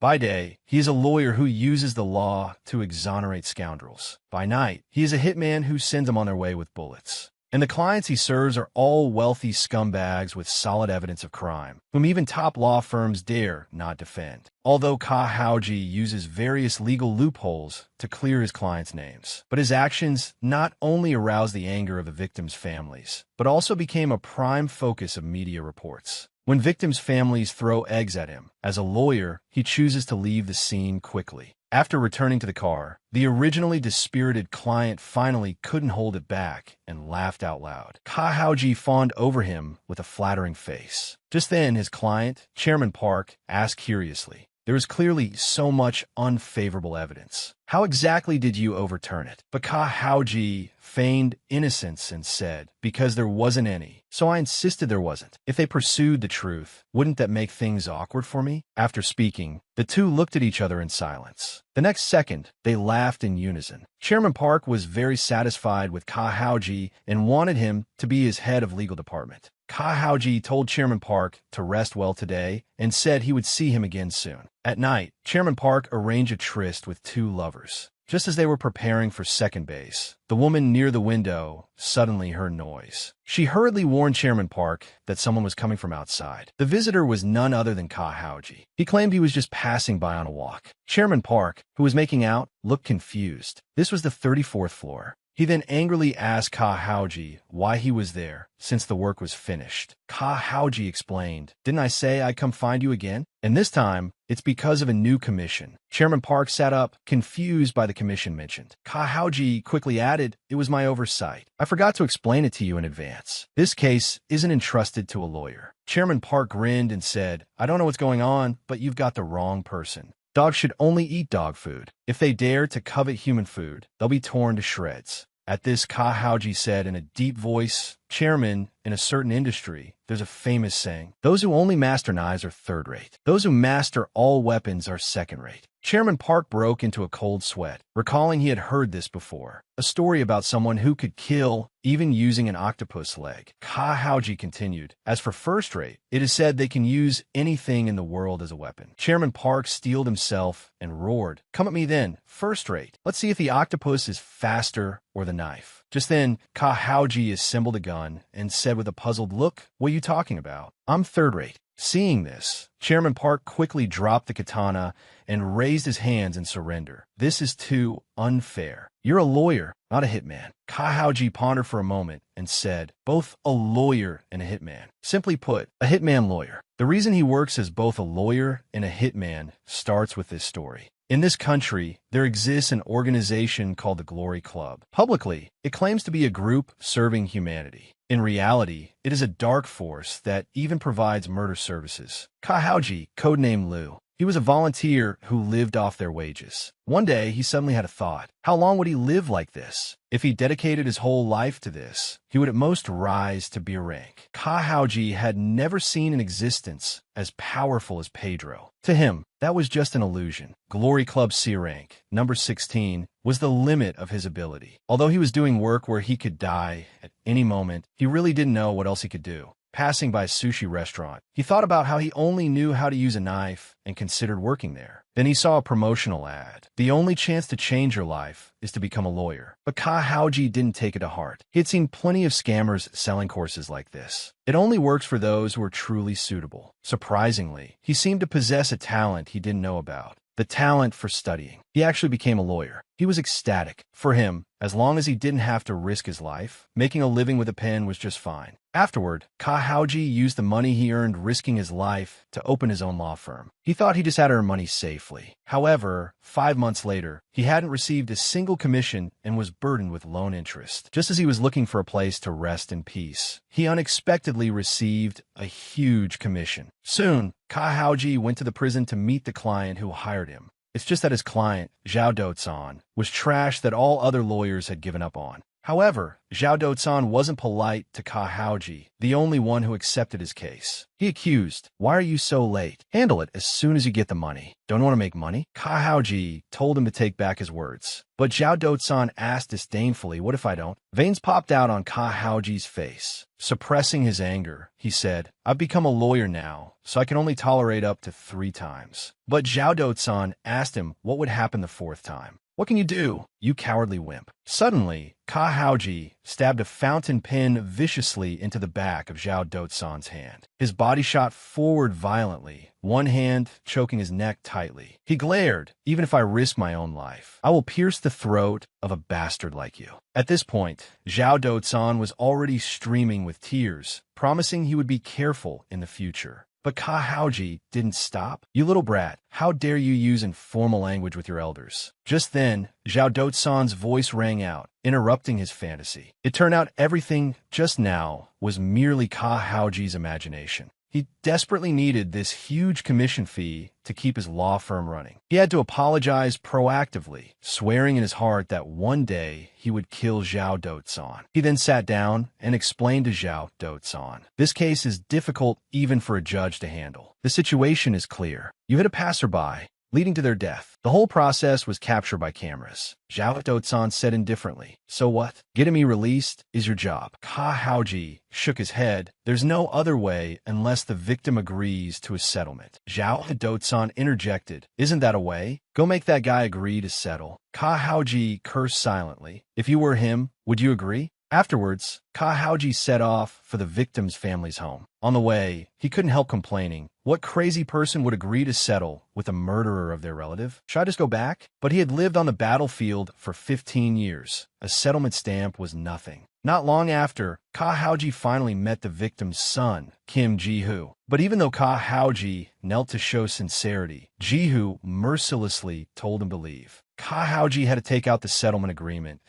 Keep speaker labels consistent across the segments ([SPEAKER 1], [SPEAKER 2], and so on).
[SPEAKER 1] By day, he is a lawyer who uses the law to exonerate scoundrels. By night, he is a hitman who sends them on their way with bullets. And the clients he serves are all wealthy scumbags with solid evidence of crime, whom even top law firms dare not defend. Although Kahauji uses various legal loopholes to clear his clients' names, but his actions not only aroused the anger of the victims' families, but also became a prime focus of media reports. When victims' families throw eggs at him, as a lawyer, he chooses to leave the scene quickly. After returning to the car, the originally dispirited client finally couldn't hold it back and laughed out loud. Kahauji fawned over him with a flattering face. Just then, his client, Chairman Park, asked curiously, "There is clearly so much unfavorable evidence. How exactly did you overturn it?" But Kahauji feigned innocence and said, "Because there wasn't any. So I insisted there wasn't. If they pursued the truth, wouldn't that make things awkward for me?" After speaking, the two looked at each other in silence. The next second, they laughed in unison. Chairman Park was very satisfied with Kahauji and wanted him to be his head of legal department. Kahauji told Chairman Park to rest well today and said he would see him again soon. At night, Chairman Park arranged a tryst with two lovers. Just as they were preparing for second base, the woman near the window suddenly heard noise. She hurriedly warned Chairman Park that someone was coming from outside. The visitor was none other than Kahauji. He claimed he was just passing by on a walk. Chairman Park, who was making out, looked confused. This was the 34th floor. He then angrily asked Kahauji why he was there, since the work was finished. Kahauji explained, "Didn't I say I'd come find you again? And this time, it's because of a new commission." Chairman Park sat up, confused by the commission mentioned. Kahauji quickly added, "It was my oversight. I forgot to explain it to you in advance. This case isn't entrusted to a lawyer." Chairman Park grinned and said, "I don't know what's going on, but you've got the wrong person. Dogs should only eat dog food. If they dare to covet human food, they'll be torn to shreds." At this, Kahauji said in a deep voice, "Chairman, in a certain industry, there's a famous saying, those who only master knives are third-rate. Those who master all weapons are second-rate." Chairman Park broke into a cold sweat, recalling he had heard this before. A story about someone who could kill even using an octopus leg. Kahauji continued, "As for first-rate, it is said they can use anything in the world as a weapon." Chairman Park steeled himself and roared, "Come at me then, first-rate. Let's see if the octopus is faster or the knife." Just then, Kahauji assembled a gun and said with a puzzled look, "What are you talking about? I'm third-rate." Seeing this, Chairman Park quickly dropped the katana and raised his hands in surrender. "This is too unfair. You're a lawyer, not a hitman." Kahauji pondered for a moment and said, "Both a lawyer and a hitman. Simply put, a hitman lawyer." The reason he works as both a lawyer and a hitman starts with this story. In this country, there exists an organization called the Glory Club. Publicly, it claims to be a group serving humanity. In reality, it is a dark force that even provides murder services. Kahauji, codenamed Lou, he was a volunteer who lived off their wages. One day, he suddenly had a thought. How long would he live like this? If he dedicated his whole life to this, he would at most rise to B rank. Kahauji had never seen an existence as powerful as Pedro. To him, that was just an illusion. Glory Club C rank, number 16, was the limit of his ability. Although he was doing work where he could die at any moment, he really didn't know what else he could do. Passing by a sushi restaurant, he thought about how he only knew how to use a knife and considered working there. Then he saw a promotional ad. The only chance to change your life is to become a lawyer. But Kahauji didn't take it to heart. He had seen plenty of scammers selling courses like this. It only works for those who are truly suitable. Surprisingly, he seemed to possess a talent he didn't know about. The talent for studying. He actually became a lawyer. He was ecstatic. For him, as long as he didn't have to risk his life, making a living with a pen was just fine. Afterward, Kahauji used the money he earned risking his life to open his own law firm. He thought he just had to earn money safely. However, 5 months later, he hadn't received a single commission and was burdened with loan interest. Just as he was looking for a place to rest in peace, he unexpectedly received a huge commission. Soon, Kahauji went to the prison to meet the client who hired him. It's just that his client, Zhao Dotsan, was trash that all other lawyers had given up on. However, Zhao Dotsan wasn't polite to Ka Haoji, the only one who accepted his case. He accused, "Why are you so late? Handle it as soon as you get the money. Don't want to make money?" Ka Haoji told him to take back his words. But Zhao Dotsan asked disdainfully, "What if I don't?" Veins popped out on Ka Haoji's face. Suppressing his anger, he said, "I've become a lawyer now, so I can only tolerate up to 3 times." But Zhao Dotsan asked him what would happen the 4th time. "What can you do, you cowardly wimp?" Suddenly, Ka Haoji stabbed a fountain pen viciously into the back of Zhao Dotsan's hand. His body shot forward violently, one hand choking his neck tightly. He glared, "Even if I risk my own life, I will pierce the throat of a bastard like you." At this point, Zhao Dotsan was already streaming with tears, promising he would be careful in the future. But Ka Haoji didn't stop. "You little brat, how dare you use informal language with your elders?" Just then, Zhao Dotsan's voice rang out, interrupting his fantasy. It turned out everything just now was merely Ka Haoji's imagination. He desperately needed this huge commission fee to keep his law firm running. He had to apologize proactively, swearing in his heart that one day he would kill Zhao Dotsan. He then sat down and explained to Zhao Dotsan, "This case is difficult even for a judge to handle. The situation is clear. You hit a passerby, leading to their death. The whole process was captured by cameras." Zhao Dotsan said indifferently, "So what? Getting me released is your job." Ka Haoji shook his head. "There's no other way unless the victim agrees to a settlement." Zhao Dotsan interjected, "Isn't that a way? Go make that guy agree to settle." Ka Haoji cursed silently. "If you were him, would you agree?" Afterwards, Ka Haoji set off for the victim's family's home. On the way, he couldn't help complaining. What crazy person would agree to settle with a murderer of their relative? Should I just go back? But he had lived on the battlefield for 15 years. A settlement stamp was nothing. Not long after, Ka Haoji finally met the victim's son, Kim Ji-hoo. But even though Ka Haoji knelt to show sincerity, Ji-hoo mercilessly told him to leave. Ka Haoji had to take out the settlement agreement.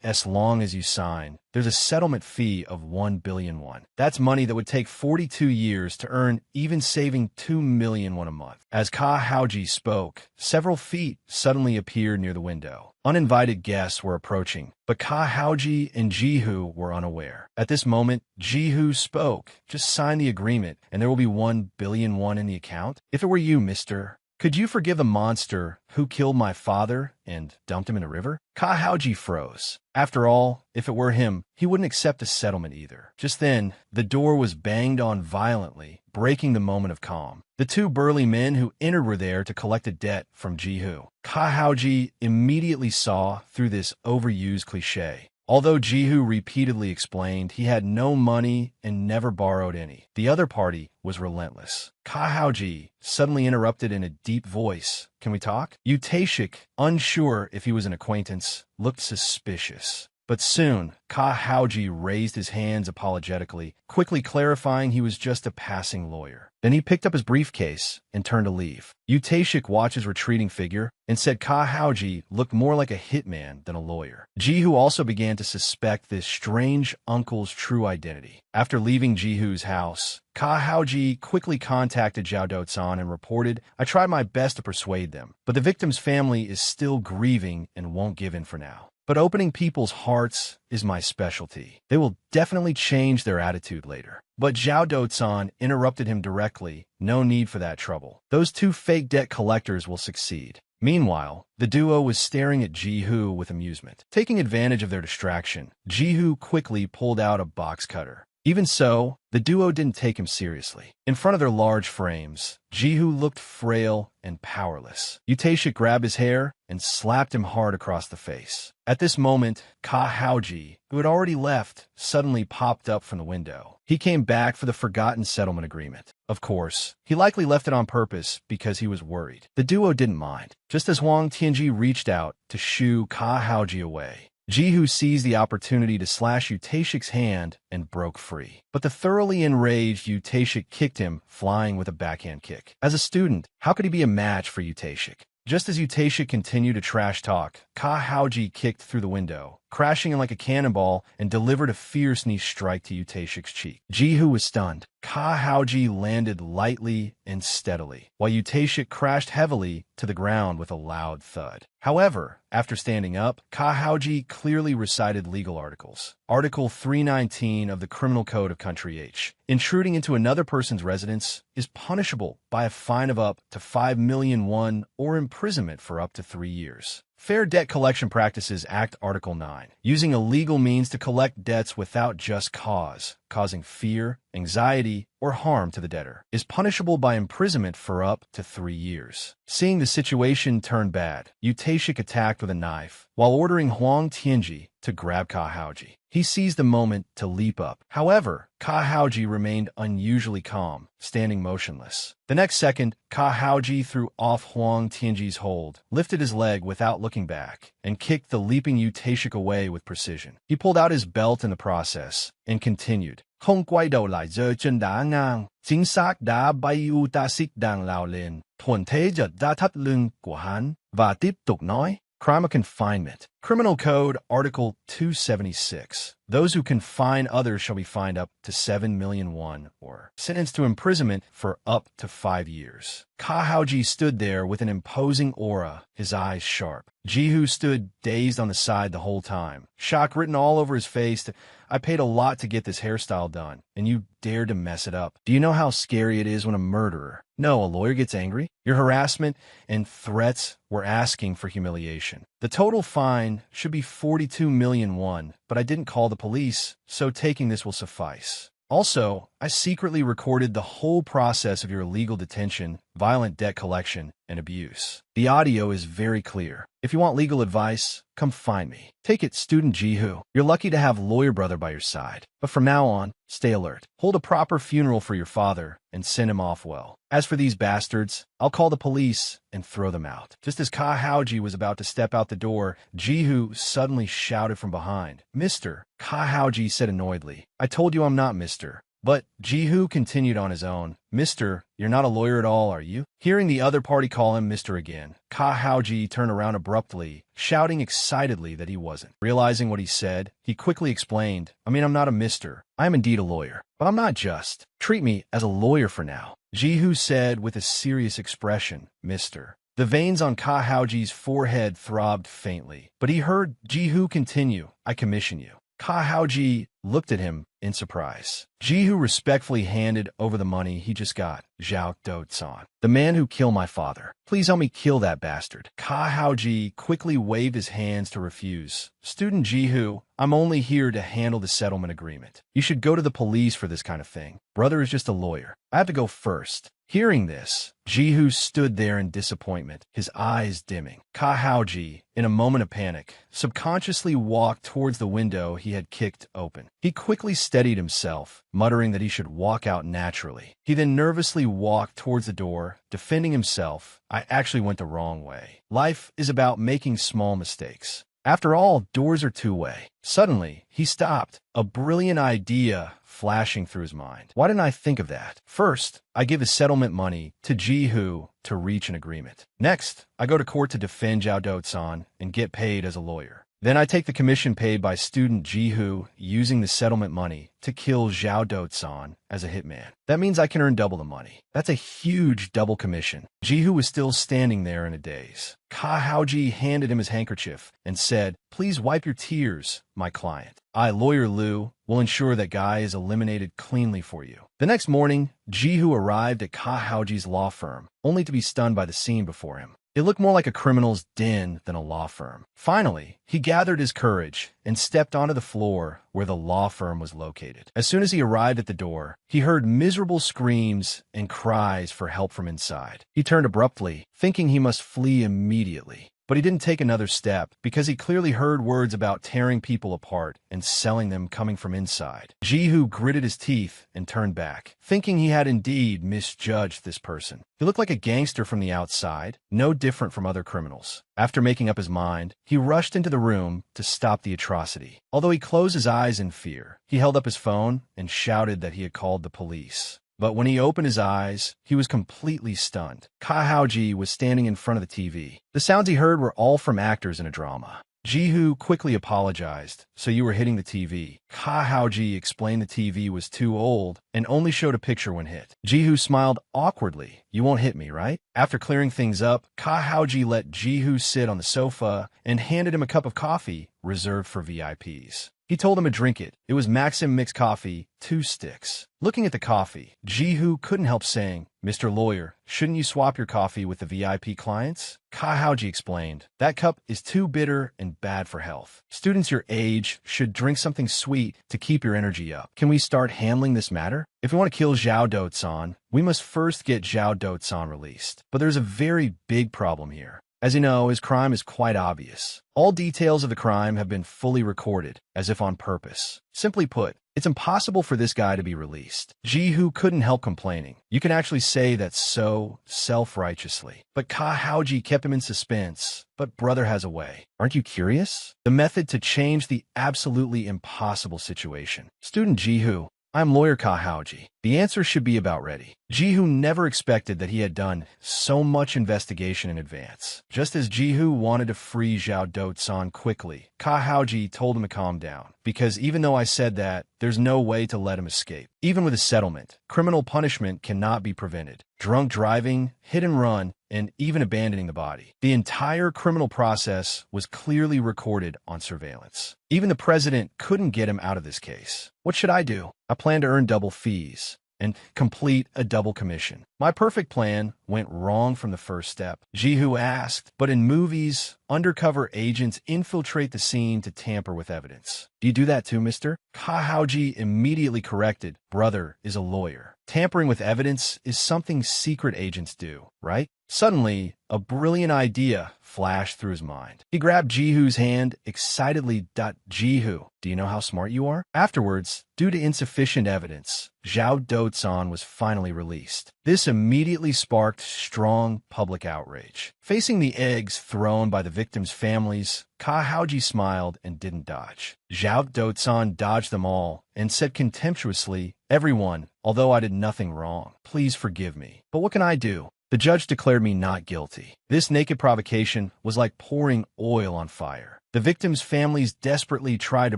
[SPEAKER 1] As long as you sign, there's a settlement fee of 1 billion won. That's money that would take 42 years to earn, even saving 2 million won a month. As Ka Haoji spoke, several feet suddenly appeared near the window. Uninvited guests were approaching, but Ka Haoji and Ji-hoo were unaware. At this moment, Ji-hoo spoke, "Just sign the agreement, and there will be 1 billion won in the account. If it were you, mister, could you forgive the monster who killed my father and dumped him in a river?" Ka Haoji froze. After all, if it were him, he wouldn't accept a settlement either. Just then, the door was banged on violently, breaking the moment of calm. The 2 burly men who entered were there to collect a debt from Ji-hoo. Ka Haoji immediately saw through this overused cliché. Although Ji-hoo repeatedly explained he had no money and never borrowed any, the other party was relentless. Ka Haoji suddenly interrupted in a deep voice, "Can we talk?" Yu Taeshik, unsure if he was an acquaintance, looked suspicious. But soon, Ka Haoji raised his hands apologetically, quickly clarifying he was just a passing lawyer. Then he picked up his briefcase and turned to leave. Yu Taeshik watched his retreating figure and said Ka Haoji looked more like a hitman than a lawyer. Ji-hoo also began to suspect this strange uncle's true identity. After leaving Ji-hoo's house, Ka Haoji quickly contacted Zhao Dotsan and reported, "I tried my best to persuade them, but the victim's family is still grieving and won't give in for now. But opening people's hearts is my specialty. They will definitely change their attitude later." But Zhao Dotsan interrupted him directly. "No need for that trouble. Those 2 fake debt collectors will succeed." Meanwhile, the duo was staring at Ji-hoo with amusement. Taking advantage of their distraction, Ji-hoo quickly pulled out a box cutter. Even so, the duo didn't take him seriously. In front of their large frames, Ji-hoo looked frail and powerless. Yu Taeshik grabbed his hair and slapped him hard across the face. At this moment, Ka Haoji, who had already left, suddenly popped up from the window. He came back for the forgotten settlement agreement. Of course, he likely left it on purpose because he was worried. The duo didn't mind. Just as Huang Tianji reached out to shoo Ka Haoji away, Ji-hoo seized the opportunity to slash Yu Taeshik's hand and broke free. But the thoroughly enraged Yu Taeshik kicked him, flying with a backhand kick. As a student, how could he be a match for Yu Taeshik? Just as Yu Taeshik continued to trash talk, Ka Haoji kicked through the window, crashing in like a cannonball, and delivered a fierce knee strike to Utashik's cheek. Jihu was stunned. Ka Haoji landed lightly and steadily, while Utashik crashed heavily to the ground with a loud thud. However, after standing up, Ka Haoji clearly recited legal articles. Article 319 of the Criminal Code of Country H. Intruding into another person's residence is punishable by a fine of up to 5 million won or imprisonment for up to 3 years. Fair Debt Collection Practices Act Article 9. Using illegal means to collect debts without just cause, causing fear, anxiety, or harm to the debtor, is punishable by imprisonment for up to 3 years. Seeing the situation turn bad, Utashik attacked with a knife while ordering Huang Tianji to grab Ka Haoji. He seized the moment to leap up. However, Ka Haoji remained unusually calm, standing motionless. The next second, Ka Haoji threw off Huang Tianji's hold, lifted his leg without looking back, and kicked the leaping Utashik away with precision. He pulled out his belt in the process and continued. Không quay đầu lại giơ chân đá ngang, chính xác đá bay Utashik đang lao lên, thuận thế giật ra thắt lưng của hắn, và tiếp tục nói. Crime of confinement. Criminal Code, Article 276. Those who confine others shall be fined up to 7 million won, or sentenced to imprisonment for up to 5 years. Ka Haoji stood there with an imposing aura, his eyes sharp. Jihu stood dazed on the side the whole time, shock written all over his face. I paid a lot to get this hairstyle done, and you dared to mess it up. Do you know how scary it is when a murderer, no, a lawyer gets angry? Your harassment and threats were asking for humiliation. The total fine should be 42 million won, but I didn't call the police, so taking this will suffice. Also, I secretly recorded the whole process of your illegal detention, violent debt collection, and abuse. The audio is very clear. If you want legal advice, come find me. Take it, student Jihu. You're lucky to have lawyer brother by your side. But from now on, stay alert. Hold a proper funeral for your father and send him off well. As for these bastards, I'll call the police and throw them out. Just as Ka Haoji was about to step out the door, Jihu suddenly shouted from behind. Mister, Ka Haoji said annoyedly. I told you I'm not Mister. But Jihu continued on his own. Mister, you're not a lawyer at all, are you? Hearing the other party call him Mister again, Ka Haoji turned around abruptly, shouting excitedly that he wasn't. Realizing what he said, he quickly explained, I'm not a mister. I am indeed a lawyer, but I'm not just. Treat me as a lawyer for now. Jihu said with a serious expression, Mister. The veins on Ka Haoji's forehead throbbed faintly, but he heard Jihu continue, I commission you. Ka Haoji looked at him in surprise. Jihu respectfully handed over the money he just got. Zhao Do-san, the man who killed my father. Please help me kill that bastard. Ka Haoji quickly waved his hands to refuse. Student Jihu, I'm only here to handle the settlement agreement. You should go to the police for this kind of thing. Brother is just a lawyer. I have to go first. Hearing this, Jihu stood there in disappointment, his eyes dimming. Ka Haoji, in a moment of panic, subconsciously walked towards the window he had kicked open. He quickly steadied himself, muttering that he should walk out naturally. He then nervously walked towards the door, defending himself. I actually went the wrong way. Life is about making small mistakes. After all, doors are two-way. Suddenly, he stopped, a brilliant idea flashing through his mind. Why didn't I think of that? First, I give his settlement money to Jihu to reach an agreement. Next, I go to court to defend Zhao Do-san and get paid as a lawyer. Then I take the commission paid by student Jihu using the settlement money to kill Zhao Do-san as a hitman. That means I can earn double the money. That's a huge double commission. Jihu was still standing there in a daze. Ka Haoji handed him his handkerchief and said, Please wipe your tears, my client. I, Lawyer Liu, will ensure that guy is eliminated cleanly for you. The next morning, Jihu arrived at Ka Haoji's law firm, only to be stunned by the scene before him. It looked more like a criminal's den than a law firm. Finally, he gathered his courage and stepped onto the floor where the law firm was located. As soon as he arrived at the door, he heard miserable screams and cries for help from inside. He turned abruptly, thinking he must flee immediately. But he didn't take another step because he clearly heard words about tearing people apart and selling them coming from inside. Jihu gritted his teeth and turned back, thinking he had indeed misjudged this person. He looked like a gangster from the outside, no different from other criminals. After making up his mind, he rushed into the room to stop the atrocity. Although he closed his eyes in fear, he held up his phone and shouted that he had called the police. But when he opened his eyes, he was completely stunned. Ka Haoji was standing in front of the TV. The sounds he heard were all from actors in a drama. Jihu quickly apologized. So you were hitting the TV. Ka Haoji explained the TV was too old and only showed a picture when hit. Jihu smiled awkwardly. You won't hit me, right? After clearing things up, Ka Haoji let Jihu sit on the sofa and handed him a cup of coffee reserved for VIPs. He told him to drink it. It was Maxim mixed coffee, 2 sticks. Looking at the coffee, Jihu couldn't help saying, Mr. Lawyer, shouldn't you swap your coffee with the VIP clients? Ka Haoji explained, that cup is too bitter and bad for health. Students your age should drink something sweet to keep your energy up. Can we start handling this matter? If we want to kill Zhao Dotsan, we must first get Zhao Dotsan released. But there's a very big problem here. As you know, his crime is quite obvious. All details of the crime have been fully recorded, as if on purpose. Simply put, it's impossible for this guy to be released. Jihu couldn't help complaining. You can actually say that so self-righteously. But Ka Haoji kept him in suspense. But brother has a way. Aren't you curious? The method to change the absolutely impossible situation. Student Jihu, I'm lawyer Ka Haoji. The answer should be about ready. Jihu never expected that he had done so much investigation in advance. Just as Jihu wanted to free Zhao Dotsan quickly, Ka Haoji told him to calm down. Because even though I said that, there's no way to let him escape. Even with a settlement, criminal punishment cannot be prevented. Drunk driving, hit and run, and even abandoning the body. The entire criminal process was clearly recorded on surveillance. Even the president couldn't get him out of this case. What should I do? I plan to earn double fees and complete a double commission. My perfect plan went wrong from the first step. Jihu asked, but in movies, undercover agents infiltrate the scene to tamper with evidence. Do you do that too, mister? Ka Haoji immediately corrected, brother is a lawyer. Tampering with evidence is something secret agents do, right? Suddenly, a brilliant idea flashed through his mind. He grabbed Jihu's hand excitedly. Jihu, do you know how smart you are? Afterwards, due to insufficient evidence, Zhao Dotsan was finally released. This immediately sparked strong public outrage. Facing the eggs thrown by the victims' families, Ka Haoji smiled and didn't dodge. Zhao Dotsan dodged them all and said contemptuously, everyone, although I did nothing wrong, please forgive me. But what can I do? The judge declared me not guilty. This naked provocation was like pouring oil on fire. The victims' families desperately tried to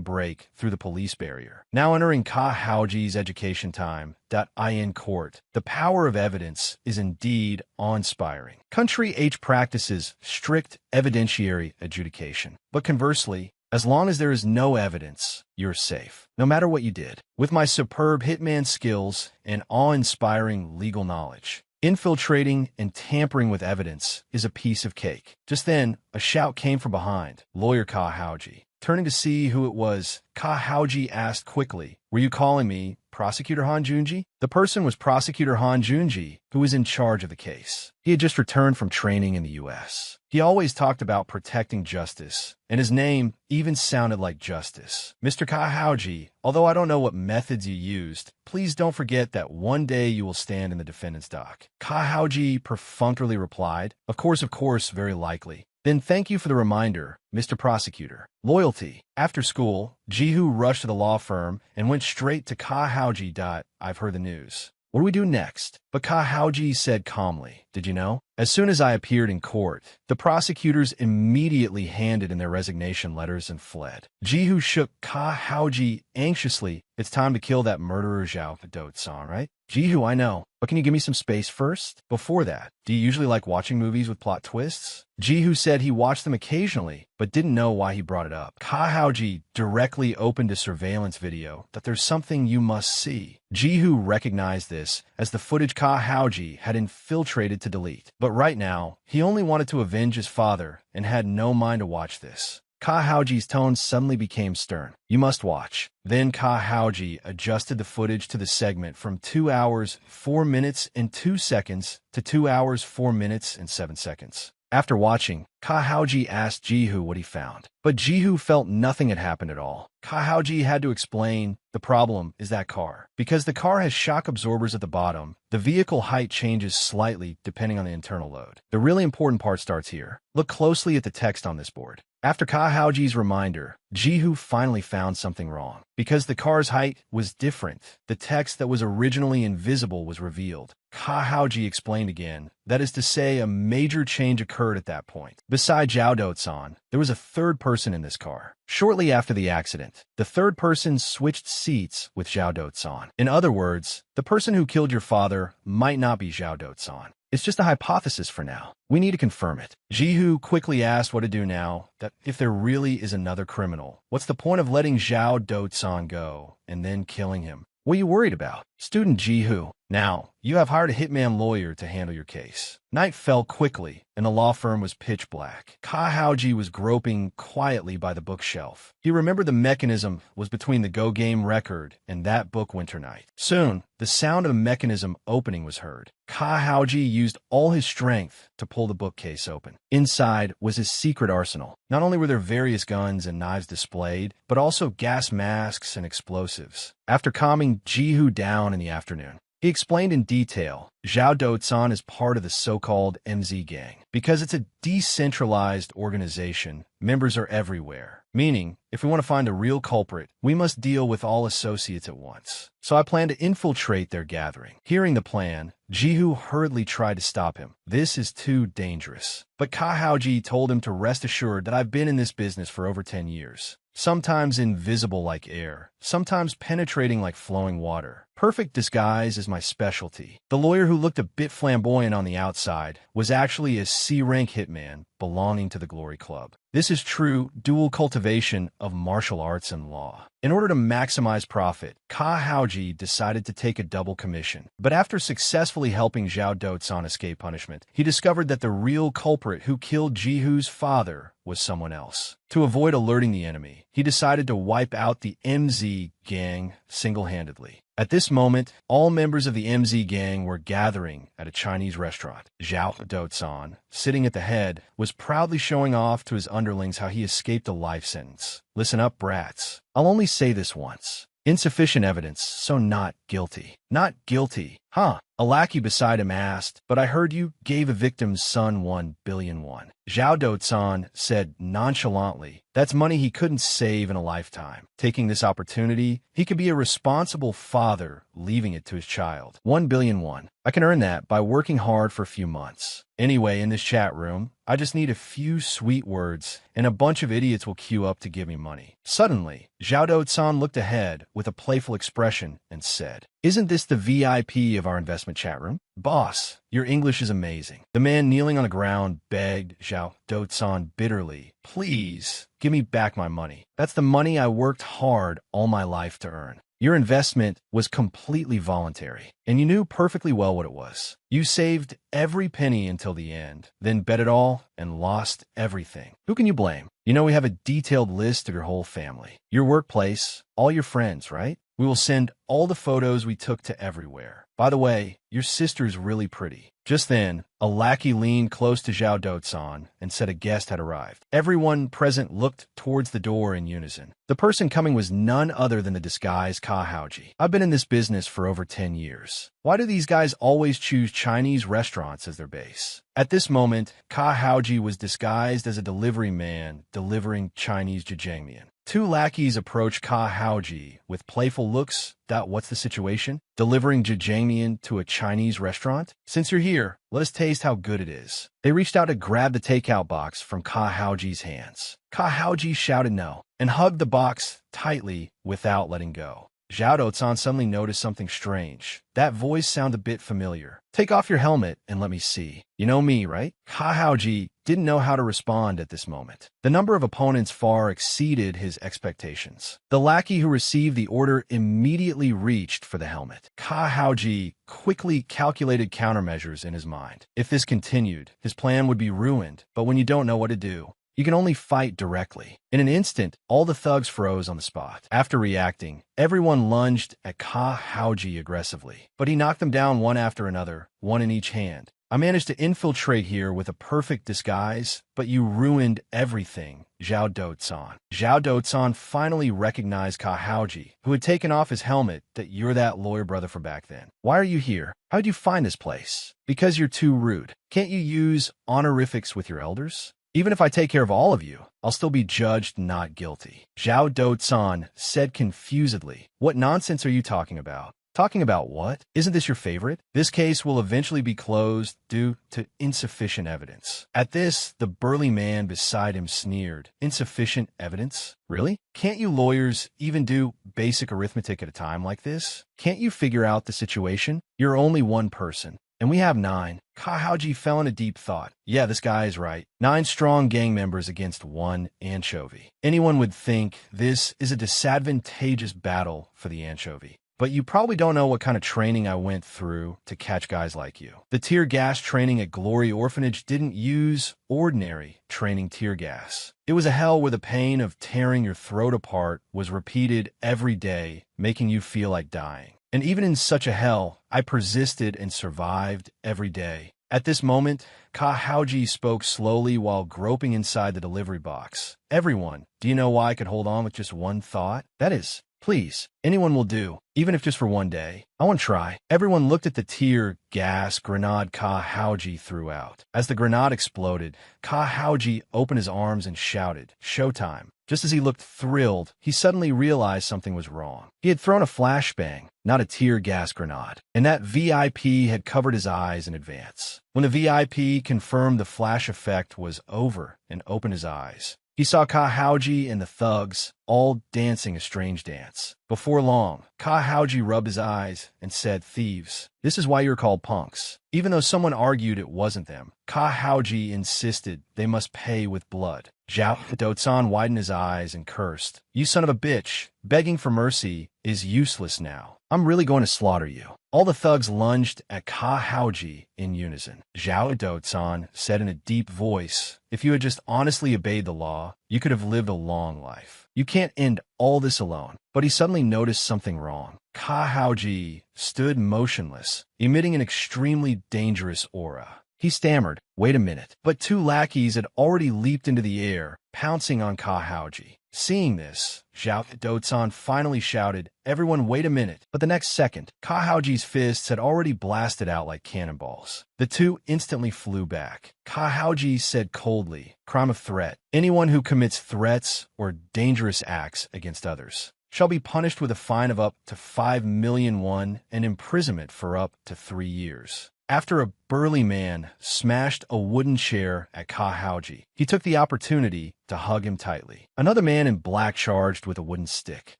[SPEAKER 1] break through the police barrier. Now entering Ka Haoji's education time. In court, the power of evidence is indeed awe-inspiring. Country H practices strict evidentiary adjudication. But conversely, as long as there is no evidence, you're safe, no matter what you did. With my superb hitman skills and awe-inspiring legal knowledge, infiltrating and tampering with evidence is a piece of cake. Just then, a shout came from behind. Lawyer Ka Haoji. Turning to see who it was, Ka Haoji asked quickly, were you calling me Prosecutor Han Junji? The person was Prosecutor Han Junji, who was in charge of the case. He had just returned from training in the U.S. He always talked about protecting justice, and his name even sounded like justice. Mr. Ka Haoji, although I don't know what methods you used, please don't forget that one day you will stand in the defendant's dock. Ka Haoji perfunctorily replied, of course, very likely. Then thank you for the reminder, Mr. Prosecutor. Loyalty. After school, Jihu rushed to the law firm and went straight to Ka Haoji. I've heard the news. What do we do next? But Ka Haoji said calmly, did you know? As soon as I appeared in court, the prosecutors immediately handed in their resignation letters and fled. Jihu shook Ka Haoji anxiously. It's time to kill that murderer Zhao Dotsan, right? Jihu, I know, but can you give me some space first? Before that, do you usually like watching movies with plot twists? Jihu said he watched them occasionally, but didn't know why he brought it up. Ka Haoji directly opened a surveillance video that there's something you must see. Jihu recognized this as the footage Ka Haoji had infiltrated to delete. But right now, he only wanted to avenge his father and had no mind to watch this. Ka Haoji's tone suddenly became stern. You must watch. Then Ka Haoji adjusted the footage to the segment from 2 hours, 4 minutes, and 2 seconds to 2 hours, 4 minutes, and 7 seconds. After watching, Ka Haoji asked Jihu what he found. But Jihu felt nothing had happened at all. Kahaoji had to explain, the problem is that car. Because the car has shock absorbers at the bottom, the vehicle height changes slightly depending on the internal load. The really important part starts here. Look closely at the text on this board. After Kahaoji's reminder, Jihu finally found something wrong. Because the car's height was different, the text that was originally invisible was revealed. Kahaoji explained again, that is to say, a major change occurred at that point. Beside Zhao Dotsan, there was a third person in this car. Shortly after the accident, the third person switched seats with Zhao Dotsan. In other words, the person who killed your father might not be Zhao Dotsan. It's just a hypothesis for now. We need to confirm it. Jihu quickly asked what to do now, that if there really is another criminal. What's the point of letting Zhao Dotsan go and then killing him? What are you worried about? Student Jihu. Now, you have hired a hitman lawyer to handle your case. Night fell quickly, and the law firm was pitch black. Kahaoji was groping quietly by the bookshelf. He remembered the mechanism was between the Go Game record and that book Winter Night. Soon, the sound of a mechanism opening was heard. Kahaoji used all his strength to pull the bookcase open. Inside was his secret arsenal. Not only were there various guns and knives displayed, but also gas masks and explosives. After calming Jihu down in the afternoon, he explained in detail, Zhao Dotsan is part of the so-called MZ gang. Because it's a decentralized organization, members are everywhere. Meaning, if we want to find a real culprit, we must deal with all associates at once. So I plan to infiltrate their gathering. Hearing the plan, Jihu hurriedly tried to stop him. This is too dangerous. But Kahaoji told him to rest assured that I've been in this business for over 10 years. Sometimes invisible like air, sometimes penetrating like flowing water. Perfect disguise is my specialty. The lawyer who looked a bit flamboyant on the outside was actually a C-rank hitman belonging to the Glory Club. This is true dual cultivation of martial arts and law. In order to maximize profit, Kahaoji decided to take a double commission. But after successfully helping Zhao Dotsan escape punishment, he discovered that the real culprit who killed Jihu's father was someone else. To avoid alerting the enemy, he decided to wipe out the MZ gang single-handedly. At this moment, all members of the MZ gang were gathering at a Chinese restaurant. Zhao Dotsan, sitting at the head, was proudly showing off to his underlings how he escaped a life sentence. Listen up, brats. I'll only say this once. Insufficient evidence, so not guilty. Not guilty. Huh. A lackey beside him asked, but I heard you gave a victim's son 1 billion won. Zhao Dotsan said nonchalantly, that's money he couldn't save in a lifetime. Taking this opportunity, he could be a responsible father, leaving it to his child. 1 billion won. I can earn that by working hard for a few months. Anyway, in this chat room, I just need a few sweet words, and a bunch of idiots will queue up to give me money. Suddenly, Zhao Dotsan looked ahead with a playful expression and said, isn't this the VIP of our investment chat room? Boss, your English is amazing. The man kneeling on the ground begged Zhao Dotsan bitterly, please, give me back my money. That's the money I worked hard all my life to earn. Your investment was completely voluntary, and you knew perfectly well what it was. You saved every penny until the end, then bet it all and lost everything. Who can you blame? You know we have a detailed list of your whole family, your workplace, all your friends, right? We will send all the photos we took to everywhere. By the way, your sister's really pretty. Just then, a lackey leaned close to Zhao Dotsan and said a guest had arrived. Everyone present looked towards the door in unison. The person coming was none other than the disguised Kahaoji. I've been in this business for over 10 years. Why do these guys always choose Chinese restaurants as their base? At this moment, Kahaoji was disguised as a delivery man delivering Chinese jajangmyeon. Two lackeys approached Kahaoji with playful looks. What's the situation? Delivering jajangmyeon to a Chinese restaurant? Since you're here, let us taste how good it is. They reached out to grab the takeout box from Kahaoji's hands. Kahaoji shouted no and hugged the box tightly without letting go. Zhao Dotsan suddenly noticed something strange. That voice sounded a bit familiar. Take off your helmet and let me see. You know me, right? Kahaoji didn't know how to respond at this moment. The number of opponents far exceeded his expectations. The lackey who received the order immediately reached for the helmet. Kahaoji quickly calculated countermeasures in his mind. If this continued, his plan would be ruined. But when you don't know what to do, you can only fight directly. In an instant, all the thugs froze on the spot. After reacting, everyone lunged at Kahaoji aggressively. But he knocked them down one after another, one in each hand. I managed to infiltrate here with a perfect disguise, but you ruined everything, Zhao Dotsan. Zhao Dotsan finally recognized Ka Haoji, who had taken off his helmet, that you're that lawyer brother from back then. Why are you here? How'd you find this place? Because you're too rude. Can't you use honorifics with your elders? Even if I take care of all of you, I'll still be judged not guilty. Zhao Dotsan said confusedly. What nonsense are you talking about? Talking about what? Isn't this your favorite? This case will eventually be closed due to insufficient evidence. At this, the burly man beside him sneered. Insufficient evidence? Really? Can't you lawyers even do basic arithmetic at a time like this? Can't you figure out the situation? You're only one person, and we have 9. Ka Haoji fell into deep thought. Yeah, this guy is right. 9 strong gang members against 1 anchovy. Anyone would think this is a disadvantageous battle for the anchovy. But you probably don't know what kind of training I went through to catch guys like you. The tear gas training at Glory Orphanage didn't use ordinary training tear gas. It was a hell where the pain of tearing your throat apart was repeated every day, making you feel like dying. And even in such a hell, I persisted and survived every day. At this moment, Ka Haoji spoke slowly while groping inside the delivery box. Everyone, do you know why I could hold on with just one thought? That is, please, anyone will do, even if just for one day. I want to try. Everyone looked at the tear gas grenade Ka Haoji threw out. As the grenade exploded, Ka Haoji opened his arms and shouted, "Showtime." Just as he looked thrilled, he suddenly realized something was wrong. He had thrown a flashbang, not a tear gas grenade, and that VIP had covered his eyes in advance. When the VIP confirmed the flash effect was over and opened his eyes, he saw Ka Haoji and the thugs all dancing a strange dance. Before long, Ka Haoji rubbed his eyes and said, "Thieves, this is why you're called punks." Even though someone argued it wasn't them, Ka Haoji insisted they must pay with blood. Zhao Dotsan widened his eyes and cursed. "You son of a bitch, begging for mercy is useless now. I'm really going to slaughter you." All the thugs lunged at Ka Haoji in unison. Zhao Dotsan said in a deep voice, "If you had just honestly obeyed the law, you could have lived a long life. You can't end all this alone." But he suddenly noticed something wrong. Ka Haoji stood motionless, emitting an extremely dangerous aura. He stammered, "Wait a minute." But 2 lackeys had already leaped into the air, pouncing on Ka Haoji. Seeing this, Zhao Dotsan finally shouted, "Everyone wait a minute." But the next second, Ka Haoji's fists had already blasted out like cannonballs. The 2 instantly flew back. Ka Haoji said coldly, "Crime of threat. Anyone who commits threats or dangerous acts against others shall be punished with a fine of up to 5 million won and imprisonment for up to 3 years. After a burly man smashed a wooden chair at Ka Haoji, he took the opportunity to hug him tightly. Another man in black charged with a wooden stick.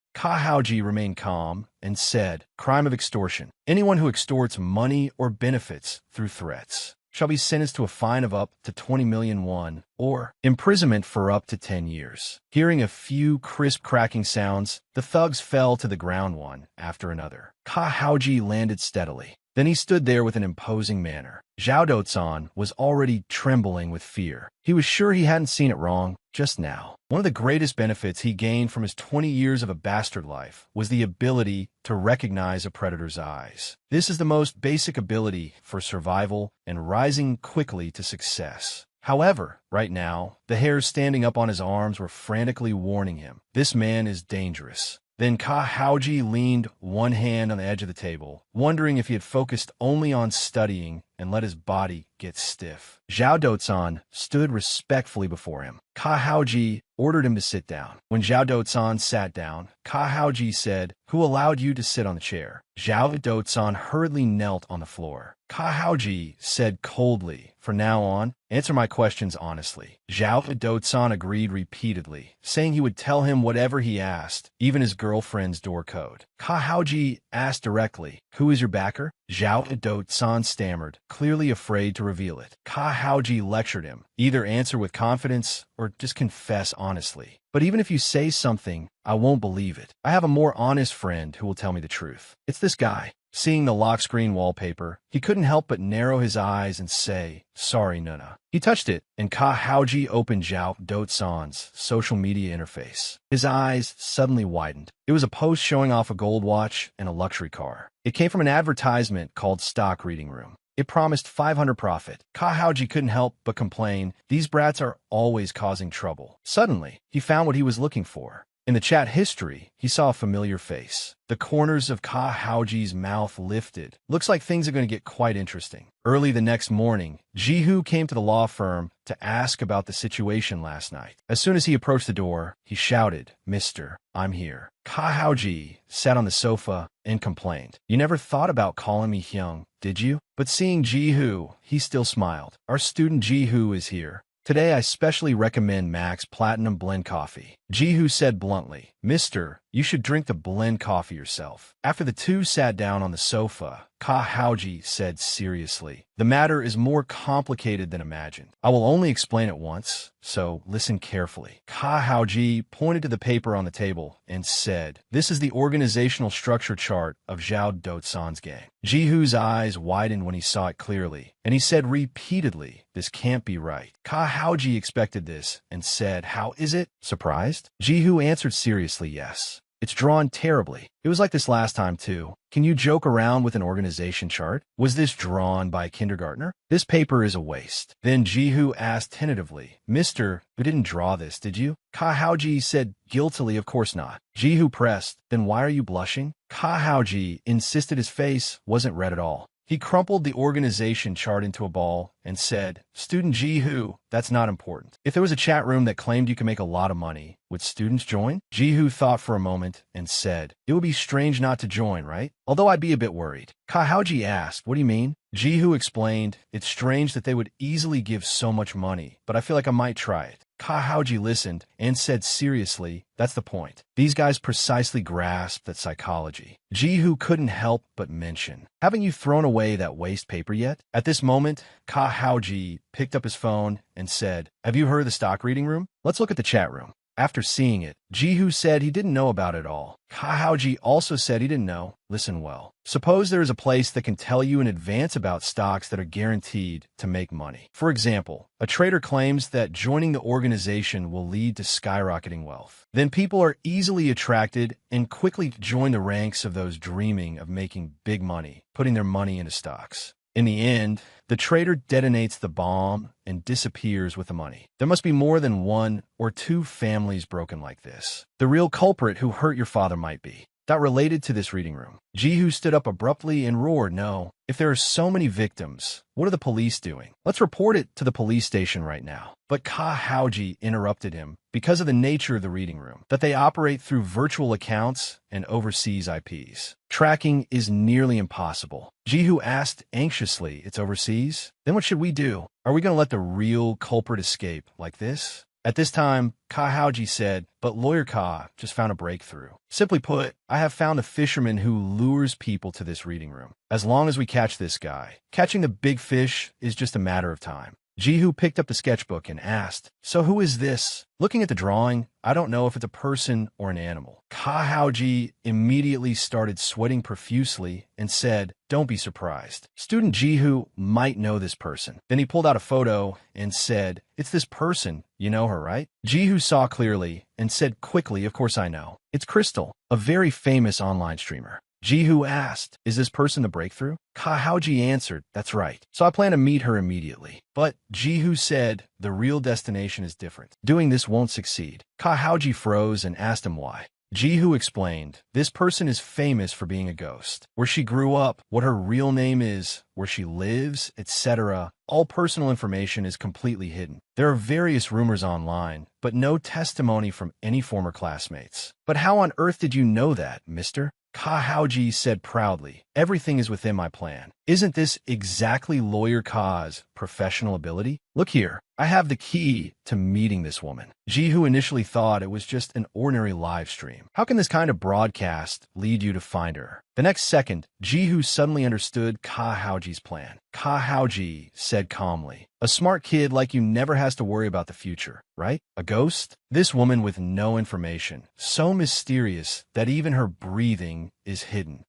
[SPEAKER 1] Ka Haoji remained calm and said, "Crime of extortion. Anyone who extorts money or benefits through threats shall be sentenced to a fine of up to 20 million won or imprisonment for up to 10 years. Hearing a few crisp cracking sounds, the thugs fell to the ground one after another. Ka Haoji landed steadily. Then he stood there with an imposing manner. Zhao Dotsan was already trembling with fear. He was sure he hadn't seen it wrong just now. One of the greatest benefits he gained from his 20 years of a bastard life was the ability to recognize a predator's eyes. This is the most basic ability for survival and rising quickly to success. However, right now, the hairs standing up on his arms were frantically warning him, this man is dangerous. Then Ka Haoji leaned one hand on the edge of the table, wondering if he had focused only on studying and let his body get stiff. Zhao Dotsan stood respectfully before him. Ka Haoji ordered him to sit down. When Zhao Dotsan sat down, Ka Haoji said, "Who allowed you to sit on the chair?" Zhao Dotsan hurriedly knelt on the floor. Ka Haoji said coldly, "From now on, answer my questions honestly." Zhao Dotsan agreed repeatedly, saying he would tell him whatever he asked, even his girlfriend's door code. Ka Haoji asked directly, "Who is your backer?" Zhao Dotsan stammered, clearly afraid to reveal it. Ka Haoji lectured him, either answer with confidence or just confess honestly. "But even if you say something, I won't believe it. I have a more honest friend who will tell me the truth. It's this guy." Seeing the lock screen wallpaper, he couldn't help but narrow his eyes and say, "Sorry, Nuna." He touched it, and Ka Haoji opened Zhao Dotsan's social media interface. His eyes suddenly widened. It was a post showing off a gold watch and a luxury car. It came from an advertisement called Stock Reading Room. It promised 500 profit. Ka Haoji couldn't help but complain, these brats are always causing trouble. Suddenly, he found what he was looking for. In the chat history, he saw a familiar face. The corners of Ka Haoji's mouth lifted. Looks like things are going to get quite interesting. Early the next morning, Jihu came to the law firm to ask about the situation last night. As soon as he approached the door, he shouted, "Mister, I'm here." Ka Haoji sat on the sofa and complained. "You never thought about calling me Hyung, did you?" But seeing Jihu, he still smiled. "Our student Jihu is here. Today I specially recommend Max Platinum Blend Coffee." Jihu said bluntly, "Mister, you should drink the blend coffee yourself." After the two sat down on the sofa, Ka Haoji said seriously, "The matter is more complicated than imagined. I will only explain it once, so listen carefully." Ka Haoji pointed to the paper on the table and said, "This is the organizational structure chart of Zhao Dotsan's gang." Jihu's eyes widened when he saw it clearly, and he said repeatedly, "This can't be right." Ka Haoji expected this and said, "How is it?" Surprised? Jihu answered seriously, "Yes. It's drawn terribly. It was like this last time, too. Can you joke around with an organization chart? Was this drawn by a kindergartner? This paper is a waste." Then Jihu asked tentatively, "Mister, you didn't draw this, did you?" Ka Haoji said guiltily, "Of course not." Jihu pressed, "Then why are you blushing?" Ka Haoji insisted his face wasn't red at all. He crumpled the organization chart into a ball and said, "Student Jihu, that's not important. If there was a chat room that claimed you could make a lot of money, would students join?" Jihu thought for a moment and said, "It would be strange not to join, right? Although I'd be a bit worried." Ka Haoji asked, "What do you mean?" Jihu explained, "It's strange that they would easily give so much money, but I feel like I might try it." Ka Haoji listened and said seriously, "That's the point. These guys precisely grasped that psychology." Jihu couldn't help but mention, "Haven't you thrown away that waste paper yet?" At this moment, Ka Haoji picked up his phone and said, "Have you heard of the stock reading room? Let's look at the chat room." After seeing it, Jihu said he didn't know about it all. Ka Haoji also said he didn't know. Listen well. Suppose there is a place that can tell you in advance about stocks that are guaranteed to make money. For example, a trader claims that joining the organization will lead to skyrocketing wealth. Then people are easily attracted and quickly join the ranks of those dreaming of making big money, putting their money into stocks. In the end, the trader detonates the bomb and disappears with the money. There must be more than one or two families broken like this. The real culprit who hurt your father might be not related to this reading room. Jihu stood up abruptly and roared, "No, if there are so many victims, what are the police doing? Let's report it to the police station right now." But Ka Haoji interrupted him because of the nature of the reading room, that they operate through virtual accounts and overseas IPs. Tracking is nearly impossible. Jihu asked anxiously, "It's overseas? Then what should we do? Are we going to let the real culprit escape like this?" At this time, Ka Haoji said, "But Lawyer Ka just found a breakthrough. Simply put, I have found a fisherman who lures people to this reading room. As long as we catch this guy, catching the big fish is just a matter of time." Jihu picked up the sketchbook and asked, "So who is this?" Looking at the drawing, I don't know if it's a person or an animal. Ka Haoji immediately started sweating profusely and said, "Don't be surprised. Student Jihu might know this person." Then he pulled out a photo and said, "It's this person. You know her, right?" Jihu saw clearly and said quickly, "Of course I know. It's Crystal, a very famous online streamer." Jihu asked, "Is this person the breakthrough?" Ka Haoji answered, "That's right. So I plan to meet her immediately." But Jihu said, "The real destination is different. Doing this won't succeed." Ka Haoji froze and asked him why. Jihu explained, "This person is famous for being a ghost. Where she grew up, what her real name is, where she lives, etc. All personal information is completely hidden. There are various rumors online, but no testimony from any former classmates." "But how on earth did you know that, mister?" Ka Haoji said proudly, "Everything is within my plan." Isn't this exactly Lawyer Ka's professional ability? Look here, I have the key to meeting this woman. Jihu initially thought it was just an ordinary live stream. How can this kind of broadcast lead you to find her? The next second, Jihu suddenly understood Ka Haoji's plan. Ka Haoji said calmly, "A smart kid like you never has to worry about the future, right? A ghost? This woman with no information, so mysterious that even her breathing is hidden.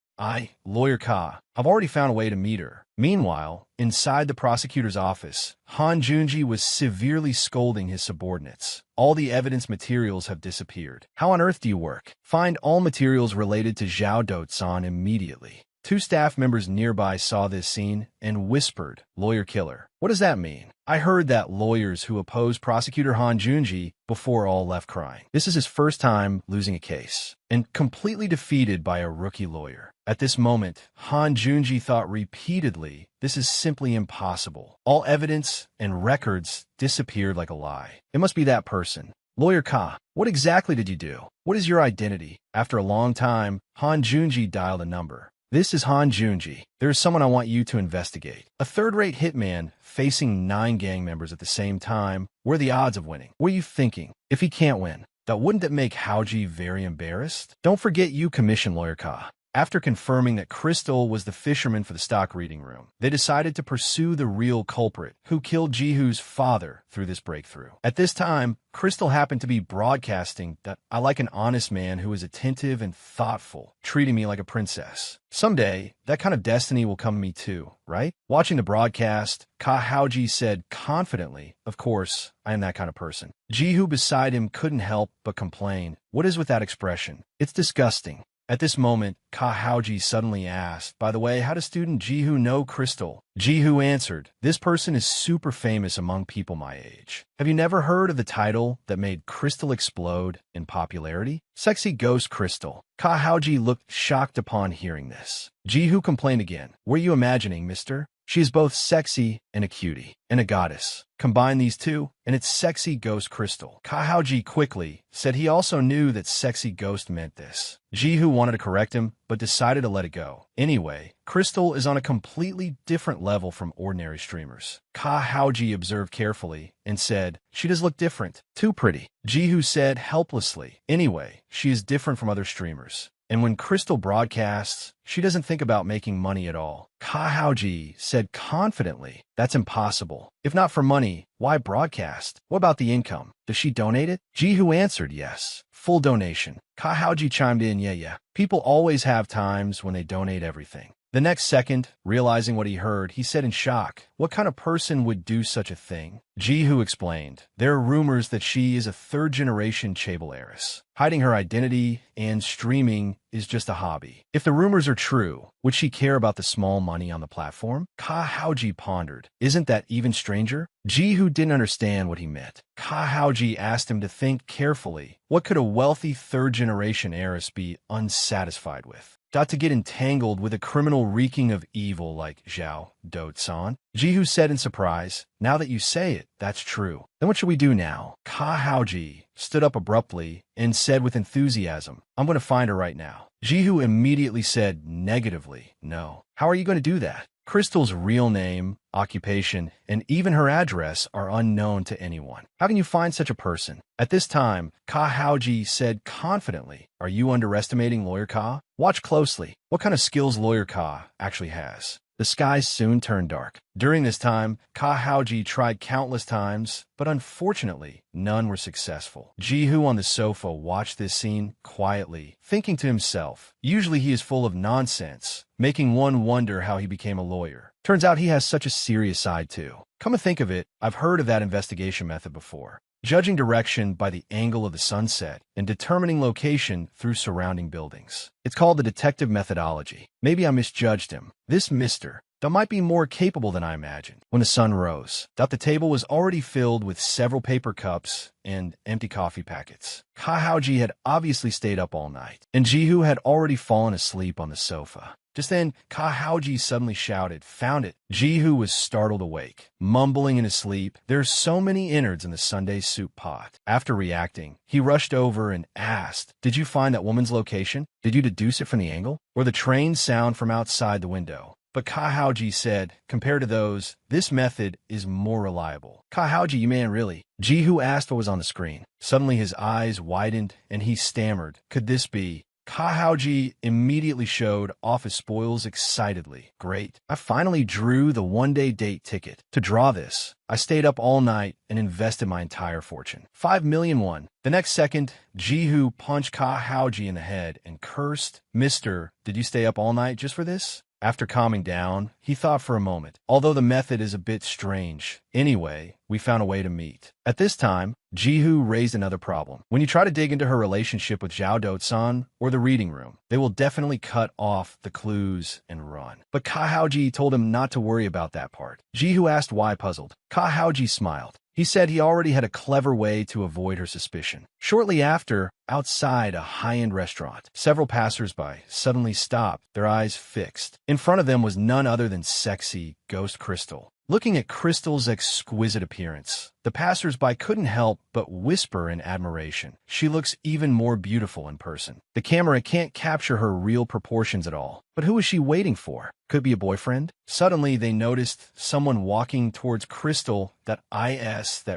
[SPEAKER 1] Lawyer Ka, I've already found a way to meet her." Meanwhile, inside the prosecutor's office, Han Junji was severely scolding his subordinates. "All the evidence materials have disappeared. How on earth do you work? Find all materials related to Zhao Dotsan immediately." Two staff members nearby saw this scene and whispered, "Lawyer killer." What does that mean? I heard that lawyers who opposed prosecutor Han Junji before all left crying. This is his first time losing a case, and completely defeated by a rookie lawyer. At this moment, Han Junji thought repeatedly, this is simply impossible. All evidence and records disappeared like a lie. It must be that person. Lawyer Ka, what exactly did you do? What is your identity? After a long time, Han Junji dialed a number. This is Han Junji. There is someone I want you to investigate. A third-rate hitman facing 9 gang members at the same time. What are the odds of winning? What are you thinking? If he can't win, wouldn't that make Haoji very embarrassed? Don't forget you commission Lawyer Ka. After confirming that Crystal was the fisherman for the stock reading room, they decided to pursue the real culprit who killed Jihu's father through this breakthrough. At this time, Crystal happened to be broadcasting that I like an honest man who is attentive and thoughtful, treating me like a princess. Someday, that kind of destiny will come to me too, right? Watching the broadcast, Ka Haoji said confidently, "Of course, I am that kind of person." Jihu beside him couldn't help but complain. What is with that expression? It's disgusting. At this moment, Ka Haoji suddenly asked, "By the way, how does student Jihu know Crystal?" Jihu answered, "This person is super famous among people my age. Have you never heard of the title that made Crystal explode in popularity? Sexy Ghost Crystal." Ka Haoji looked shocked upon hearing this. Jihu complained again, "Were you imagining, mister? She is both sexy and a cutie, and a goddess. Combine these two, and it's Sexy Ghost Crystal." Ka Haoji quickly said he also knew that Sexy Ghost meant this. Jihu wanted to correct him, but decided to let it go. Anyway, Crystal is on a completely different level from ordinary streamers. Ka Haoji observed carefully and said, "She does look different. Too pretty." Jihu said helplessly, "Anyway, she is different from other streamers. And when Crystal broadcasts, she doesn't think about making money at all." Ka Haoji said confidently, "That's impossible. If not for money, why broadcast? What about the income? Does she donate it?" Jihu answered yes, full donation. Ka Haoji chimed in, yeah. People always have times when they donate everything. The next second, realizing what he heard, he said in shock, "What kind of person would do such a thing?" Jihu explained, "There are rumors that she is a third-generation chaebol heiress. Hiding her identity and streaming is just a hobby. If the rumors are true, would she care about the small money on the platform?" Ka Haoji pondered, "Isn't that even stranger?" Jihu didn't understand what he meant. Ka Haoji asked him to think carefully. What could a wealthy third-generation heiress be unsatisfied with? Got to get entangled with a criminal reeking of evil like Zhao Do-san? Jihu said in surprise, "Now that you say it, that's true. Then what should we do now?" Ka Haoji stood up abruptly and said with enthusiasm, "I'm going to find her right now." Jihu immediately said negatively, "No. How are you going to do that? Crystal's real name, occupation, and even her address are unknown to anyone. How can you find such a person?" At this time, Ka Haoji said confidently, "Are you underestimating Lawyer Ka? Watch closely. What kind of skills Lawyer Ka actually has." The skies soon turned dark. During this time, Ka Haoji tried countless times, but unfortunately, none were successful. Jihu on the sofa watched this scene quietly, thinking to himself, usually he is full of nonsense, making one wonder how he became a lawyer. Turns out he has such a serious side too. Come to think of it, I've heard of that investigation method before. Judging direction by the angle of the sunset and determining location through surrounding buildings. It's called the detective methodology. Maybe I misjudged him. This mister might be more capable than I imagined. When the sun rose, the table was already filled with several paper cups and empty coffee packets. Ka Haoji had obviously stayed up all night, and Jihu had already fallen asleep on the sofa. Just then, Ka Haoji suddenly shouted, "Found it!" Jihu was startled awake, mumbling in his sleep, "There's so many innards in the Sunday soup pot." After reacting, he rushed over and asked, "Did you find that woman's location? Did you deduce it from the angle? Or the train sound from outside the window?" But Ka Haoji said, "Compared to those, this method is more reliable." "Ka Haoji, you man really?" Jihu asked what was on the screen. Suddenly his eyes widened and he stammered, "Could this be?" Ka Haoji immediately showed office spoils excitedly. "Great. I finally drew the one-day date ticket. To draw this, I stayed up all night and invested my entire fortune. 5 million won." The next second, Jihu punched Ka Haoji in the head and cursed, "Mister, did you stay up all night just for this?" After calming down, he thought for a moment, although the method is a bit strange. Anyway, we found a way to meet. At this time, Jihu raised another problem. When you try to dig into her relationship with Zhao Dotsan or the reading room, they will definitely cut off the clues and run. But Ka Haoji told him not to worry about that part. Jihu asked why, puzzled. Ka Haoji smiled. He said he already had a clever way to avoid her suspicion. Shortly after, outside a high-end restaurant, several passers-by suddenly stopped, their eyes fixed. In front of them was none other than sexy Ghost Crystal. Looking at Crystal's exquisite appearance, the passers-by couldn't help but whisper in admiration. She looks even more beautiful in person. The camera can't capture her real proportions at all. But who is she waiting for? Could be a boyfriend? Suddenly, they noticed someone walking towards Crystal. That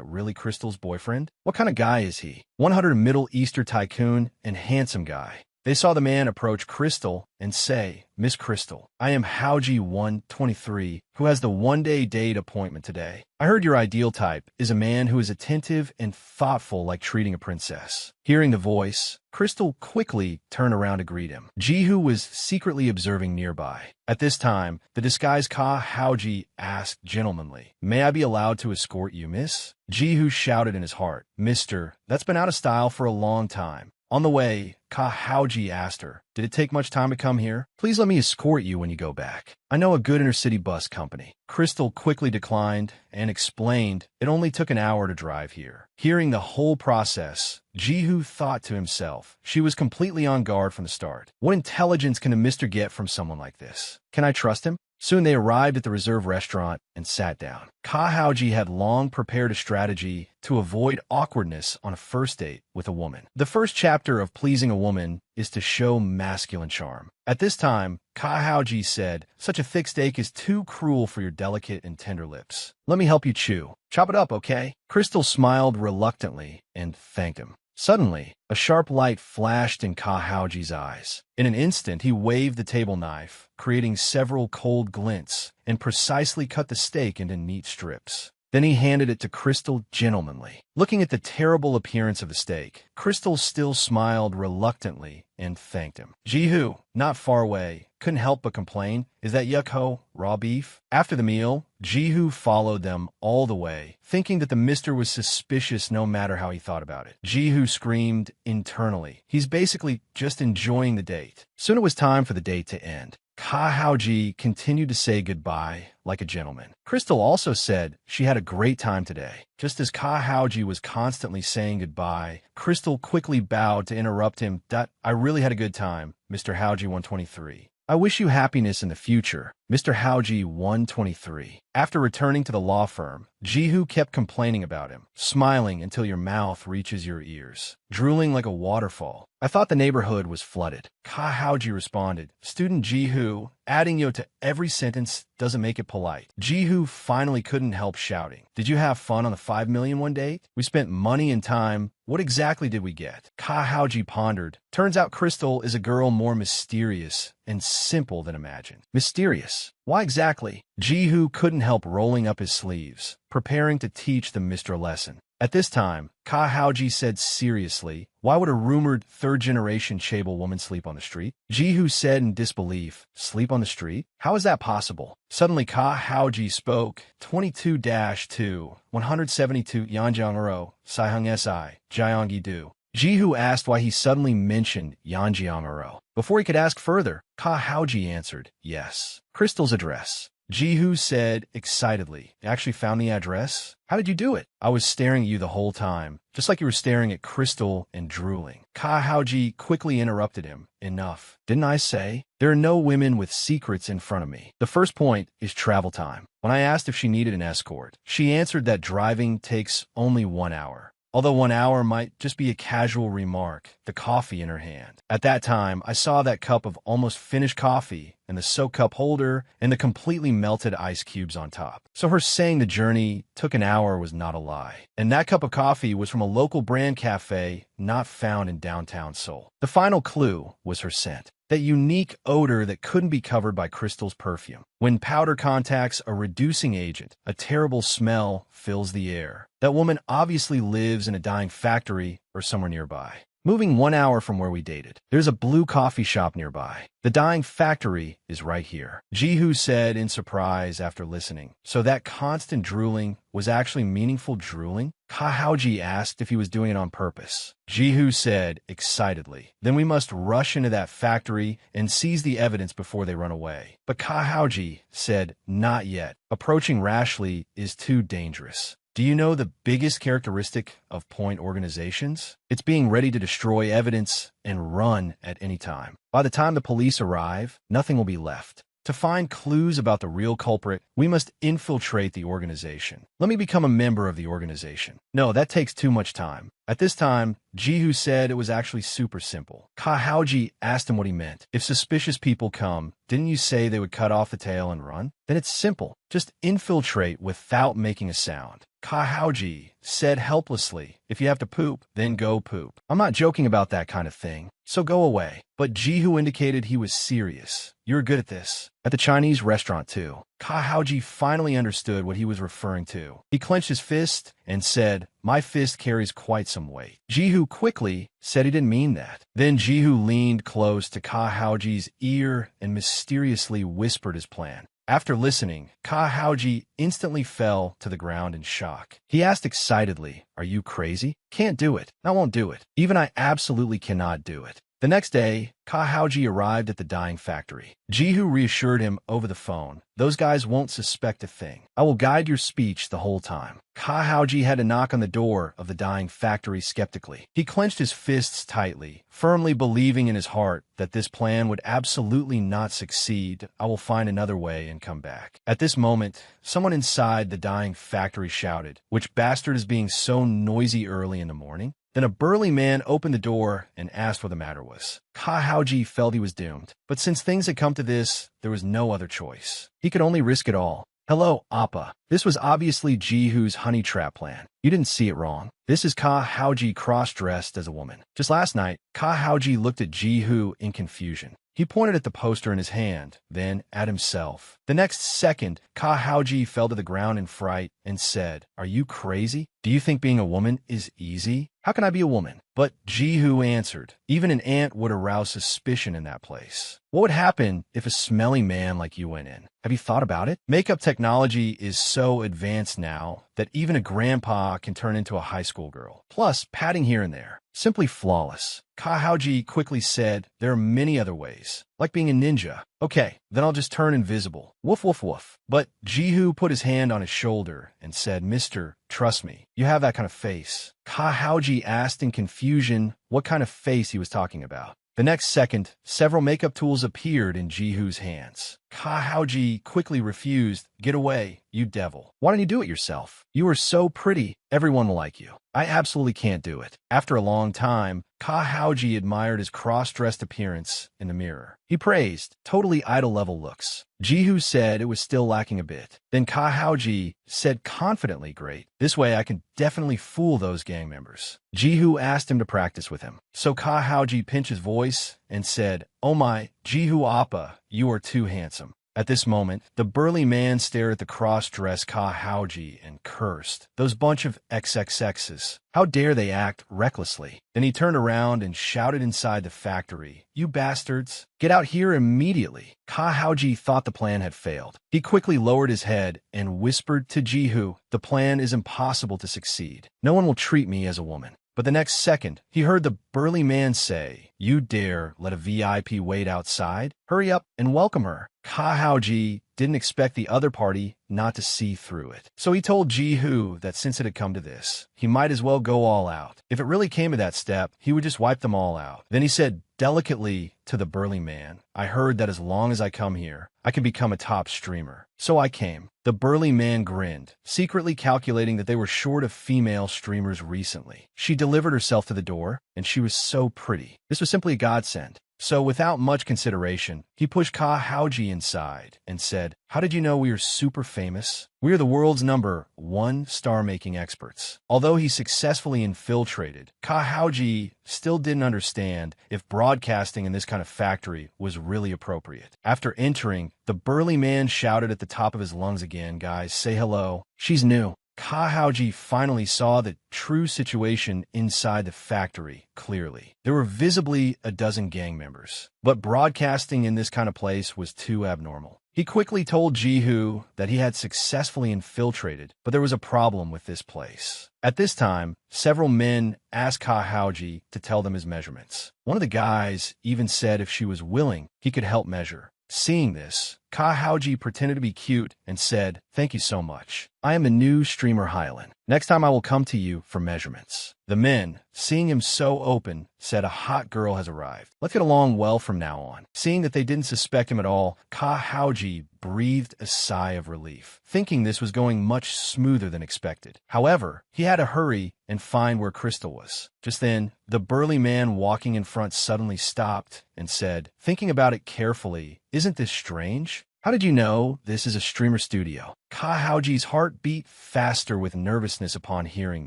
[SPEAKER 1] really Crystal's boyfriend? What kind of guy is he? 100 Middle Eastern tycoon and handsome guy. They saw the man approach Crystal and say, "Miss Crystal, I am Haoji 123, who has the one-day date appointment today. I heard your ideal type is a man who is attentive and thoughtful like treating a princess." Hearing the voice, Crystal quickly turned around to greet him. Jihu was secretly observing nearby. At this time, the disguised Ka Haoji asked gentlemanly, "May I be allowed to escort you, miss?" Jihu shouted in his heart, "Mister, that's been out of style for a long time." On the way, Ka Haoji asked her, "Did it take much time to come here? Please let me escort you when you go back. I know a good intercity bus company." Crystal quickly declined and explained it only took an hour to drive here. Hearing the whole process, Jihu thought to himself, she was completely on guard from the start. What intelligence can a mister get from someone like this? Can I trust him? Soon they arrived at the reserve restaurant and sat down. Ka Haoji had long prepared a strategy to avoid awkwardness on a first date with a woman. The first chapter of pleasing a woman is to show masculine charm. At this time, Ka Haoji said, "Such a thick steak is too cruel for your delicate and tender lips. Let me help you chew. Chop it up, okay?" Crystal smiled reluctantly and thanked him. Suddenly, a sharp light flashed in Ka Haoji's eyes. In an instant, he waved the table knife, creating several cold glints, and precisely cut the steak into neat strips. Then he handed it to Crystal gentlemanly. Looking at the terrible appearance of the steak, Crystal still smiled reluctantly and thanked him. Jihu, not far away, couldn't help but complain, "Is that yucko raw beef?" After the meal, Jihu followed them all the way, thinking that the mister was suspicious no matter how he thought about it. Jihu screamed internally. He's basically just enjoying the date. Soon it was time for the date to end. Ka Haoji continued to say goodbye like a gentleman. Crystal also said she had a great time today. Just as Ka Haoji was constantly saying goodbye, Crystal quickly bowed to interrupt him. "I really had a good time, Mr. Haoji 123. I wish you happiness in the future, Mr. Haoji 123. After returning to the law firm, Jihu kept complaining about him, smiling until your mouth reaches your ears, drooling like a waterfall. "I thought the neighborhood was flooded." Ka Haoji responded, "Student Jihu, adding yo to every sentence doesn't make it polite." Jihu finally couldn't help shouting, "Did you have fun on the 5 million one date? We spent money and time. What exactly did we get?" Ka Haoji pondered. Turns out Crystal is a girl more mysterious and simple than imagined. Mysterious? Why exactly? Jihu couldn't help rolling up his sleeves, preparing to teach the mister a lesson. At this time, Ka Haoji said seriously, "Why would a rumored third-generation Chable woman sleep on the street?" Jihu said in disbelief, "Sleep on the street? How is that possible?" Suddenly Ka Haoji spoke, 22-2, 172 Yanjiangero, Saihung Si, Jiangyi Du. Jihu asked why he suddenly mentioned Yanjiangero. Before he could ask further, Ka Haoji answered, "Yes. Crystal's address." Jihu said excitedly, "You actually found the address? How did you do it?" "I was staring at you the whole time, just like you were staring at Crystal and drooling." Ka Haoji quickly interrupted him. "Enough. Didn't I say? There are no women with secrets in front of me. The first point is travel time. When I asked if she needed an escort, she answered that driving takes only 1 hour. Although 1 hour might just be a casual remark, the coffee in her hand. At that time, I saw that cup of almost finished coffee and the soak cup holder and the completely melted ice cubes on top. So her saying the journey took an hour was not a lie. And that cup of coffee was from a local brand cafe not found in downtown Seoul. The final clue was her scent. That unique odor that couldn't be covered by Crystal's perfume. When powder contacts a reducing agent, a terrible smell fills the air. That woman obviously lives in a dying factory or somewhere nearby. moving 1 hour from where we dated. There's a blue coffee shop nearby. The dyeing factory is right here. Jihu said in surprise after listening. So that constant drooling was actually meaningful drooling? Kahaoji asked if he was doing it on purpose. Jihu said excitedly, then we must rush into that factory and seize the evidence before they run away. But Kahaoji said, not yet. Approaching rashly is too dangerous. Do you know the biggest characteristic of point organizations? It's being ready to destroy evidence and run at any time. By the time the police arrive, nothing will be left. To find clues about the real culprit, we must infiltrate the organization. Let me become a member of the organization. No, that takes too much time. At this time, Jihu said it was actually super simple. Kahaoji asked him what he meant. If suspicious people come, didn't you say they would cut off the tail and run? Then it's simple. Just infiltrate without making a sound. Kahaoji said helplessly, if you have to poop, then go poop. I'm not joking about that kind of thing, so go away. But Jihu indicated he was serious. You're good at this. At the Chinese restaurant, too. Kahaoji finally understood what he was referring to. He clenched his fist and said, my fist carries quite some weight. Jihu quickly said he didn't mean that. Then Jihu leaned close to Kahaoji's ear and mysteriously whispered his plan. After listening, Kahaoji instantly fell to the ground in shock. He asked excitedly, are you crazy? Can't do it. I won't do it. Even I absolutely cannot do it. The next day, Kahaoji arrived at the dyeing factory. Jihu reassured him over the phone, those guys won't suspect a thing. I will guide your speech the whole time. Kahaoji had to knock on the door of the dyeing factory skeptically. He clenched his fists tightly, firmly believing in his heart that this plan would absolutely not succeed. I will find another way and come back. At this moment, someone inside the dyeing factory shouted, which bastard is being so noisy early in the morning? Then a burly man opened the door and asked what the matter was. Kahaoji felt he was doomed, but since things had come to this, there was no other choice. He could only risk it all. Hello, Appa. This was obviously Jihu's honey trap plan. You didn't see it wrong. This is Kahaoji cross-dressed as a woman. Just last night, Kahaoji looked at Jihu in confusion. He pointed at the poster in his hand, then at himself. The next second, Kahaoji fell to the ground in fright and said, are you crazy? Do you think being a woman is easy? How can I be a woman? But Jihu answered, even an ant would arouse suspicion in that place. What would happen if a smelly man like you went in? Have you thought about it? Makeup technology is so advanced now that even a grandpa can turn into a high school girl. Plus, padding here and there. Simply flawless. Kahaoji quickly said, there are many other ways, like being a ninja. Okay, then I'll just turn invisible. Woof, woof, woof. But Jihu put his hand on his shoulder and said, Mister, trust me, you have that kind of face. Kahaoji asked in confusion what kind of face he was talking about. The next second, several makeup tools appeared in Jihu's hands. Kahaoji quickly refused. Get away, you devil. Why don't you do it yourself? You are so pretty, everyone will like you. I absolutely can't do it. After a long time, Kahaoji admired his cross-dressed appearance in the mirror. He praised, totally idol-level looks. Jihu said it was still lacking a bit. Then Kahaoji said confidently, great. This way I can definitely fool those gang members. Jihu asked him to practice with him. So Kahaoji pinched his voice and said, oh my, Jihu Appa, you are too handsome. At this moment, the burly man stared at the cross-dressed Kahaoji and cursed. Those bunch of XXXs. How dare they act recklessly? Then he turned around and shouted inside the factory, you bastards, get out here immediately. Kahaoji thought the plan had failed. He quickly lowered his head and whispered to Jihu, the plan is impossible to succeed. No one will treat me as a woman. But the next second, he heard the burly man say, you dare let a VIP wait outside? Hurry up and welcome her. Kahaoji didn't expect the other party not to see through it. So he told Jihu that since it had come to this, he might as well go all out. If it really came to that step, he would just wipe them all out. Then he said delicately to the burly man, I heard that as long as I come here, I can become a top streamer. So I came. The burly man grinned, secretly calculating that they were short of female streamers recently. She delivered herself to the door, and she was so pretty. This was simply a godsend. So without much consideration, he pushed Kahaoji inside and said, how did you know we are super famous? We are the world's #1 star-making experts. Although he successfully infiltrated, Kahaoji still didn't understand if broadcasting in this kind of factory was really appropriate. After entering, the burly man shouted at the top of his lungs again, guys, say hello. She's new. Ka Haoji finally saw the true situation inside the factory clearly. There were visibly a dozen gang members, but broadcasting in this kind of place was too abnormal. He quickly told Jihu that he had successfully infiltrated, but there was a problem with this place. At this time, several men asked Ka Haoji to tell them his measurements. One of the guys even said if she was willing, he could help measure. Seeing this, Ka Haoji pretended to be cute and said, "Thank you so much. I am a new streamer Hylan. Next time I will come to you for measurements." The men, seeing him so open, said a hot girl has arrived. Let's get along well from now on. Seeing that they didn't suspect him at all, Ka Haoji breathed a sigh of relief, thinking this was going much smoother than expected. However, he had to hurry and find where Crystal was. Just then, the burly man walking in front suddenly stopped and said, thinking about it carefully, "Isn't this strange? How did you know this is a streamer studio?" Ka Haoji's heart beat faster with nervousness upon hearing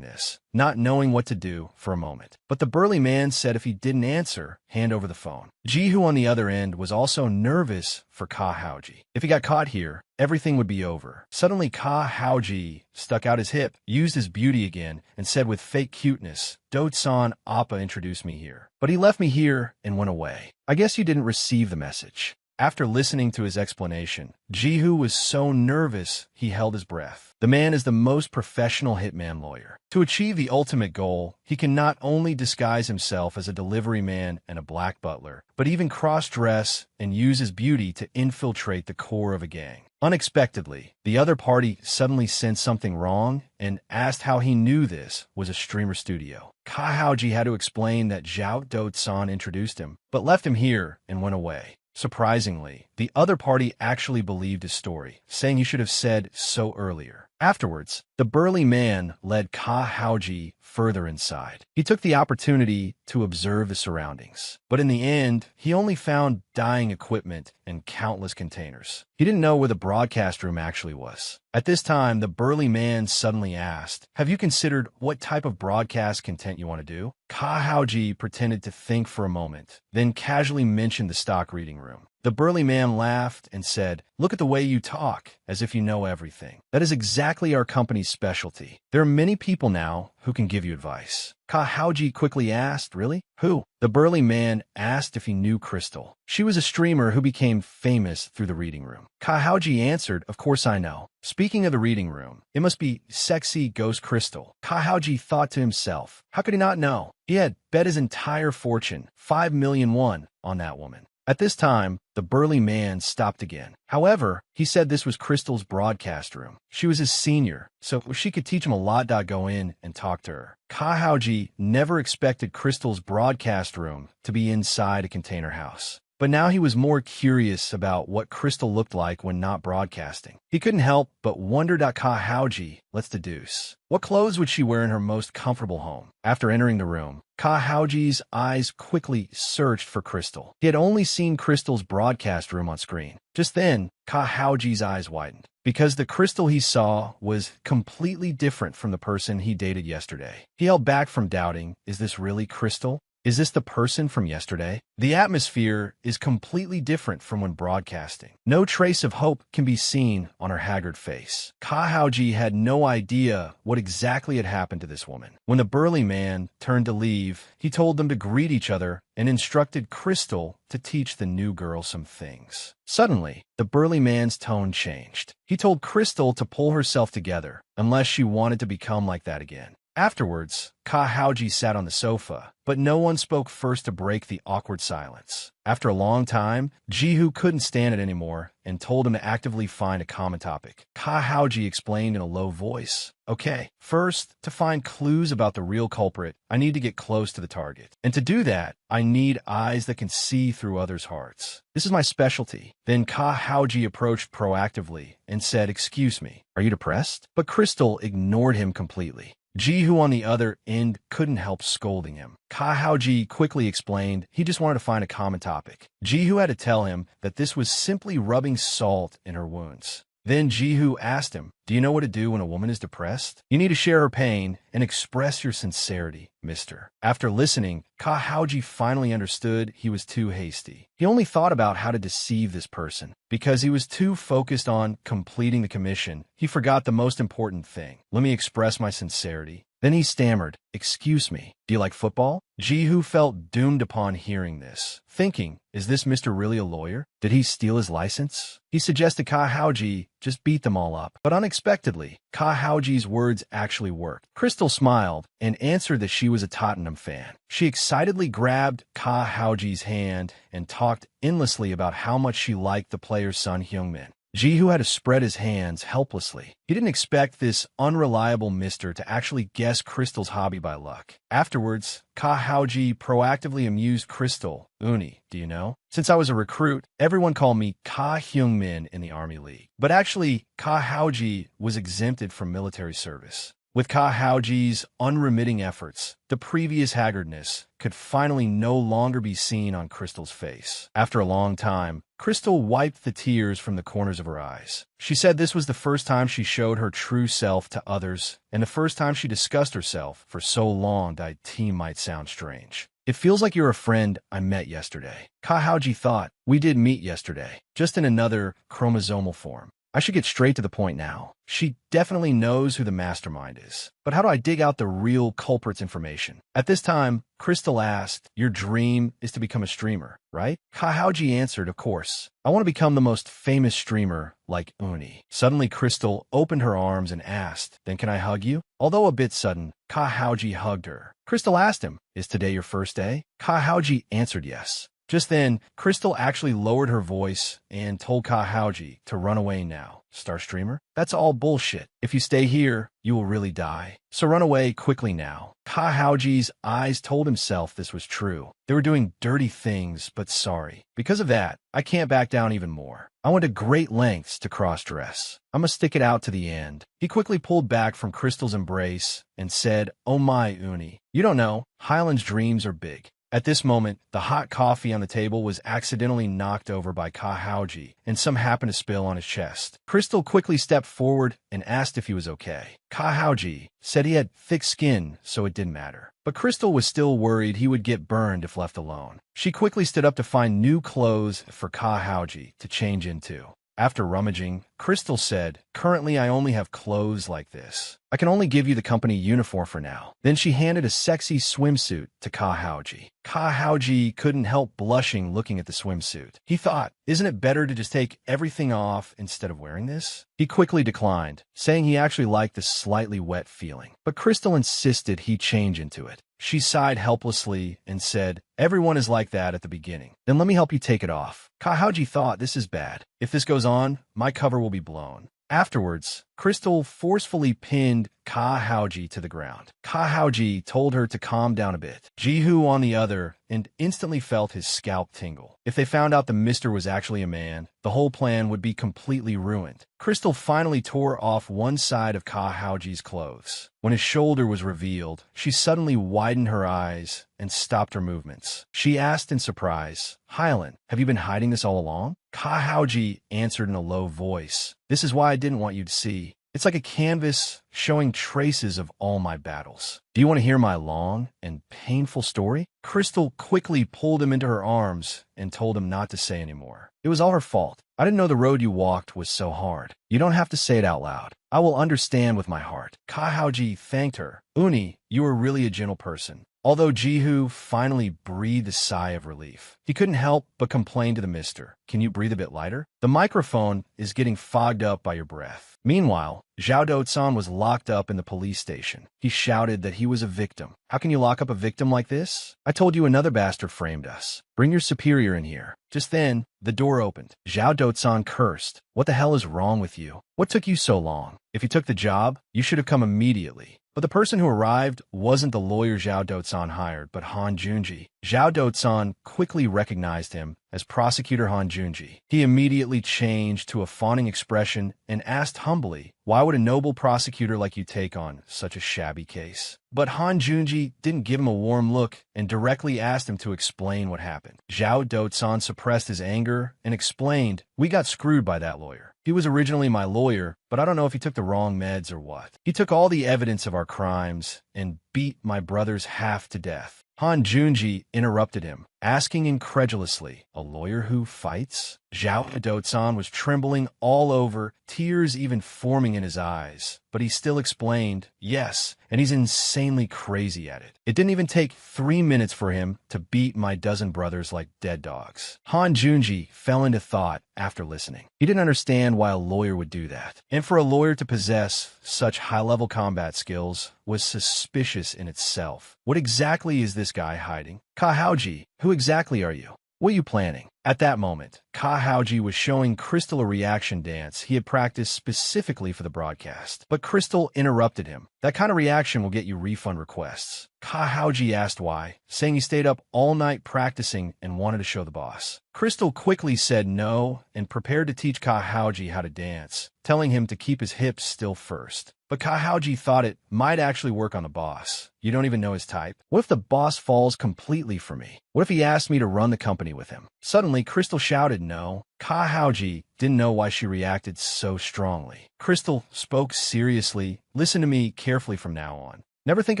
[SPEAKER 1] this, not knowing what to do for a moment. But the burly man said if he didn't answer, hand over the phone. Jihu on the other end was also nervous for Ka Haoji. If he got caught here, everything would be over. Suddenly, Ka Haoji stuck out his hip, used his beauty again, and said with fake cuteness, "Dode-san Appa introduced me here. But he left me here and went away. I guess you didn't receive the message." After listening to his explanation, Jihu was so nervous he held his breath. The man is the most professional hitman lawyer. To achieve the ultimate goal, he can not only disguise himself as a delivery man and a black butler, but even cross-dress and use his beauty to infiltrate the core of a gang. Unexpectedly, the other party suddenly sensed something wrong and asked how he knew this was a streamer studio. Ka Haoji had to explain that Zhao Dode-san introduced him, but left him here and went away. Surprisingly, the other party actually believed his story, saying you should have said so earlier. Afterwards, the burly man led Ka Haoji further inside. He took the opportunity to observe the surroundings, but in the end, he only found dyeing equipment and countless containers. He didn't know where the broadcast room actually was. At this time, the burly man suddenly asked, "Have you considered what type of broadcast content you want to do?" Ka Haoji pretended to think for a moment, then casually mentioned the stock reading room. The burly man laughed and said, "Look at the way you talk, as if you know everything. That is exactly our company's specialty. There are many people now who can give you advice." Ka Haoji quickly asked, "Really? Who?" The burly man asked if he knew Crystal. She was a streamer who became famous through the reading room. Ka Haoji answered, "Of course I know. Speaking of the reading room, it must be sexy Ghost Crystal." Ka Haoji thought to himself, how could he not know? He had bet his entire fortune, 5 million won, on that woman. At this time, the burly man stopped again. However, he said this was Crystal's broadcast room. She was his senior, so she could teach him a lot. Go in and talk to her. Ka Haoji never expected Crystal's broadcast room to be inside a container house. But now he was more curious about what Crystal looked like when not broadcasting. He couldn't help but wonder. Ka Haoji, let's deduce. What clothes would she wear in her most comfortable home? After entering the room, Ka Haoji's eyes quickly searched for Crystal. He had only seen Crystal's broadcast room on screen. Just then, Ka Haoji's eyes widened, because the Crystal he saw was completely different from the person he dated yesterday. He held back from doubting, is this really Crystal? Is this the person from yesterday? The atmosphere is completely different from when broadcasting. No trace of hope can be seen on her haggard face. Ka Haoji had no idea what exactly had happened to this woman. When the burly man turned to leave, he told them to greet each other and instructed Crystal to teach the new girl some things. Suddenly, the burly man's tone changed. He told Crystal to pull herself together, unless she wanted to become like that again. Afterwards, Ka Haoji sat on the sofa, but no one spoke first to break the awkward silence. After a long time, Jihu couldn't stand it anymore and told him to actively find a common topic. Ka Haoji explained in a low voice, "Okay, first, to find clues about the real culprit, I need to get close to the target. And to do that, I need eyes that can see through others' hearts. This is my specialty." Then Ka Haoji approached proactively and said, "Excuse me, are you depressed?" But Crystal ignored him completely. Jihu on the other end couldn't help scolding him. Ka Haoji quickly explained he just wanted to find a common topic. Jihu had to tell him that this was simply rubbing salt in her wounds. Then Jihu asked him, do you know what to do when a woman is depressed? You need to share her pain and express your sincerity, mister. After listening, Ka Haoji finally understood he was too hasty. He only thought about how to deceive this person. Because he was too focused on completing the commission, he forgot the most important thing. Let me express my sincerity. Then he stammered, excuse me, do you like football? Jihu felt doomed upon hearing this, thinking, is this Mr. really a lawyer? Did he steal his license? He suggested Ka Haoji just beat them all up. But unexpectedly, Ka Haoji's words actually worked. Crystal smiled and answered that she was a Tottenham fan. She excitedly grabbed Ka Haoji's hand and talked endlessly about how much she liked the player's son Heung-min. Jihu had to spread his hands helplessly. He didn't expect this unreliable mister to actually guess Crystal's hobby by luck. Afterwards, Ka Haoji proactively amused Crystal. Uni, do you know? Since I was a recruit, everyone called me Ka Heung-min in the Army League. But actually, Ka Haoji was exempted from military service. With Ka Haoji's unremitting efforts, the previous haggardness could finally no longer be seen on Crystal's face. After a long time, Crystal wiped the tears from the corners of her eyes. She said this was the first time she showed her true self to others, and the first time she discussed herself for so long that team might sound strange. It feels like you're a friend I met yesterday. Ka Haoji thought, we did meet yesterday, just in another chromosomal form. I should get straight to the point now. She definitely knows who the mastermind is. But how do I dig out the real culprit's information? At this time, Crystal asked, your dream is to become a streamer, right? Ka Haoji answered, of course. I want to become the most famous streamer like Uni. Suddenly, Crystal opened her arms and asked, then can I hug you? Although a bit sudden, Ka Haoji hugged her. Crystal asked him, is today your first day? Ka Haoji answered yes. Just then, Crystal actually lowered her voice and told Ka Haoji to run away now. Star streamer? That's all bullshit. If you stay here, you will really die. So run away quickly now. Ka Haoji's eyes told himself this was true. They were doing dirty things, but sorry. Because of that, I can't back down even more. I went to great lengths to cross-dress. I'm gonna stick it out to the end. He quickly pulled back from Crystal's embrace and said, oh my, Uni. You don't know, Highland's dreams are big. At this moment, the hot coffee on the table was accidentally knocked over by Ka Haoji, and some happened to spill on his chest. Crystal quickly stepped forward and asked if he was okay. Ka Haoji said he had thick skin, so it didn't matter. But Crystal was still worried he would get burned if left alone. She quickly stood up to find new clothes for Ka Haoji to change into. After rummaging, Crystal said, currently I only have clothes like this. I can only give you the company uniform for now. Then she handed a sexy swimsuit to Ka Haoji. Ka Haoji couldn't help blushing looking at the swimsuit. He thought, isn't it better to just take everything off instead of wearing this? He quickly declined, saying he actually liked the slightly wet feeling. But Crystal insisted he change into it. She sighed helplessly and said, everyone is like that at the beginning. Then let me help you take it off. Ka Haoji thought, this is bad. If this goes on, my cover will be blown. Afterwards, Crystal forcefully pinned Ka Haoji to the ground. Ka Haoji told her to calm down a bit. Jihu on the other and instantly felt his scalp tingle. If they found out the mister was actually a man, the whole plan would be completely ruined. Crystal finally tore off one side of Ka Haoji's clothes. When his shoulder was revealed, she suddenly widened her eyes and stopped her movements. She asked in surprise, Hylan, have you been hiding this all along? Ka Haoji answered in a low voice, this is why I didn't want you to see. It's like a canvas showing traces of all my battles. Do you want to hear my long and painful story? Crystal quickly pulled him into her arms and told him not to say anymore. It was all her fault. I didn't know the road you walked was so hard. You don't have to say it out loud. I will understand with my heart. Ka Haoji thanked her. Uni, you are really a gentle person. Although Jihu finally breathed a sigh of relief, he couldn't help but complain to the mister. Can you breathe a bit lighter? The microphone is getting fogged up by your breath. Meanwhile, Zhao Dotsan was locked up in the police station. He shouted that he was a victim. How can you lock up a victim like this? I told you another bastard framed us. Bring your superior in here. Just then, the door opened. Zhao Dotsan cursed. What the hell is wrong with you? What took you so long? If you took the job, you should have come immediately. But the person who arrived wasn't the lawyer Zhao Dotsan hired, but Han Junji. Zhao Dotsan quickly recognized him as Prosecutor Han Junji. He immediately changed to a fawning expression and asked humbly, why would a noble prosecutor like you take on such a shabby case? But Han Junji didn't give him a warm look and directly asked him to explain what happened. Zhao Dotsan suppressed his anger and explained, we got screwed by that lawyer. He was originally my lawyer, but I don't know if he took the wrong meds or what. He took all the evidence of our crimes and beat my brothers half to death." Han Junji interrupted him, asking incredulously, "A lawyer who fights?" Zhao Dotsan was trembling all over, tears even forming in his eyes. But he still explained, "Yes, and he's insanely crazy at it. It didn't even take 3 minutes for him to beat my dozen brothers like dead dogs." Han Junji fell into thought after listening. He didn't understand why a lawyer would do that. And for a lawyer to possess such high-level combat skills was suspicious in itself. What exactly is this guy hiding? Ka Haoji, who exactly are you? What are you planning? At that moment, Ka Haoji was showing Crystal a reaction dance he had practiced specifically for the broadcast. But Crystal interrupted him. "That kind of reaction will get you refund requests." Ka Haoji asked why, saying he stayed up all night practicing and wanted to show the boss. Crystal quickly said no and prepared to teach Ka Haoji how to dance, telling him to keep his hips still first. But Ka Haoji thought it might actually work on the boss. "You don't even know his type? What if the boss falls completely for me? What if he asked me to run the company with him?" Suddenly, Crystal shouted no. Ka Haoji didn't know why she reacted so strongly. Crystal spoke seriously. "Listen to me carefully from now on. Never think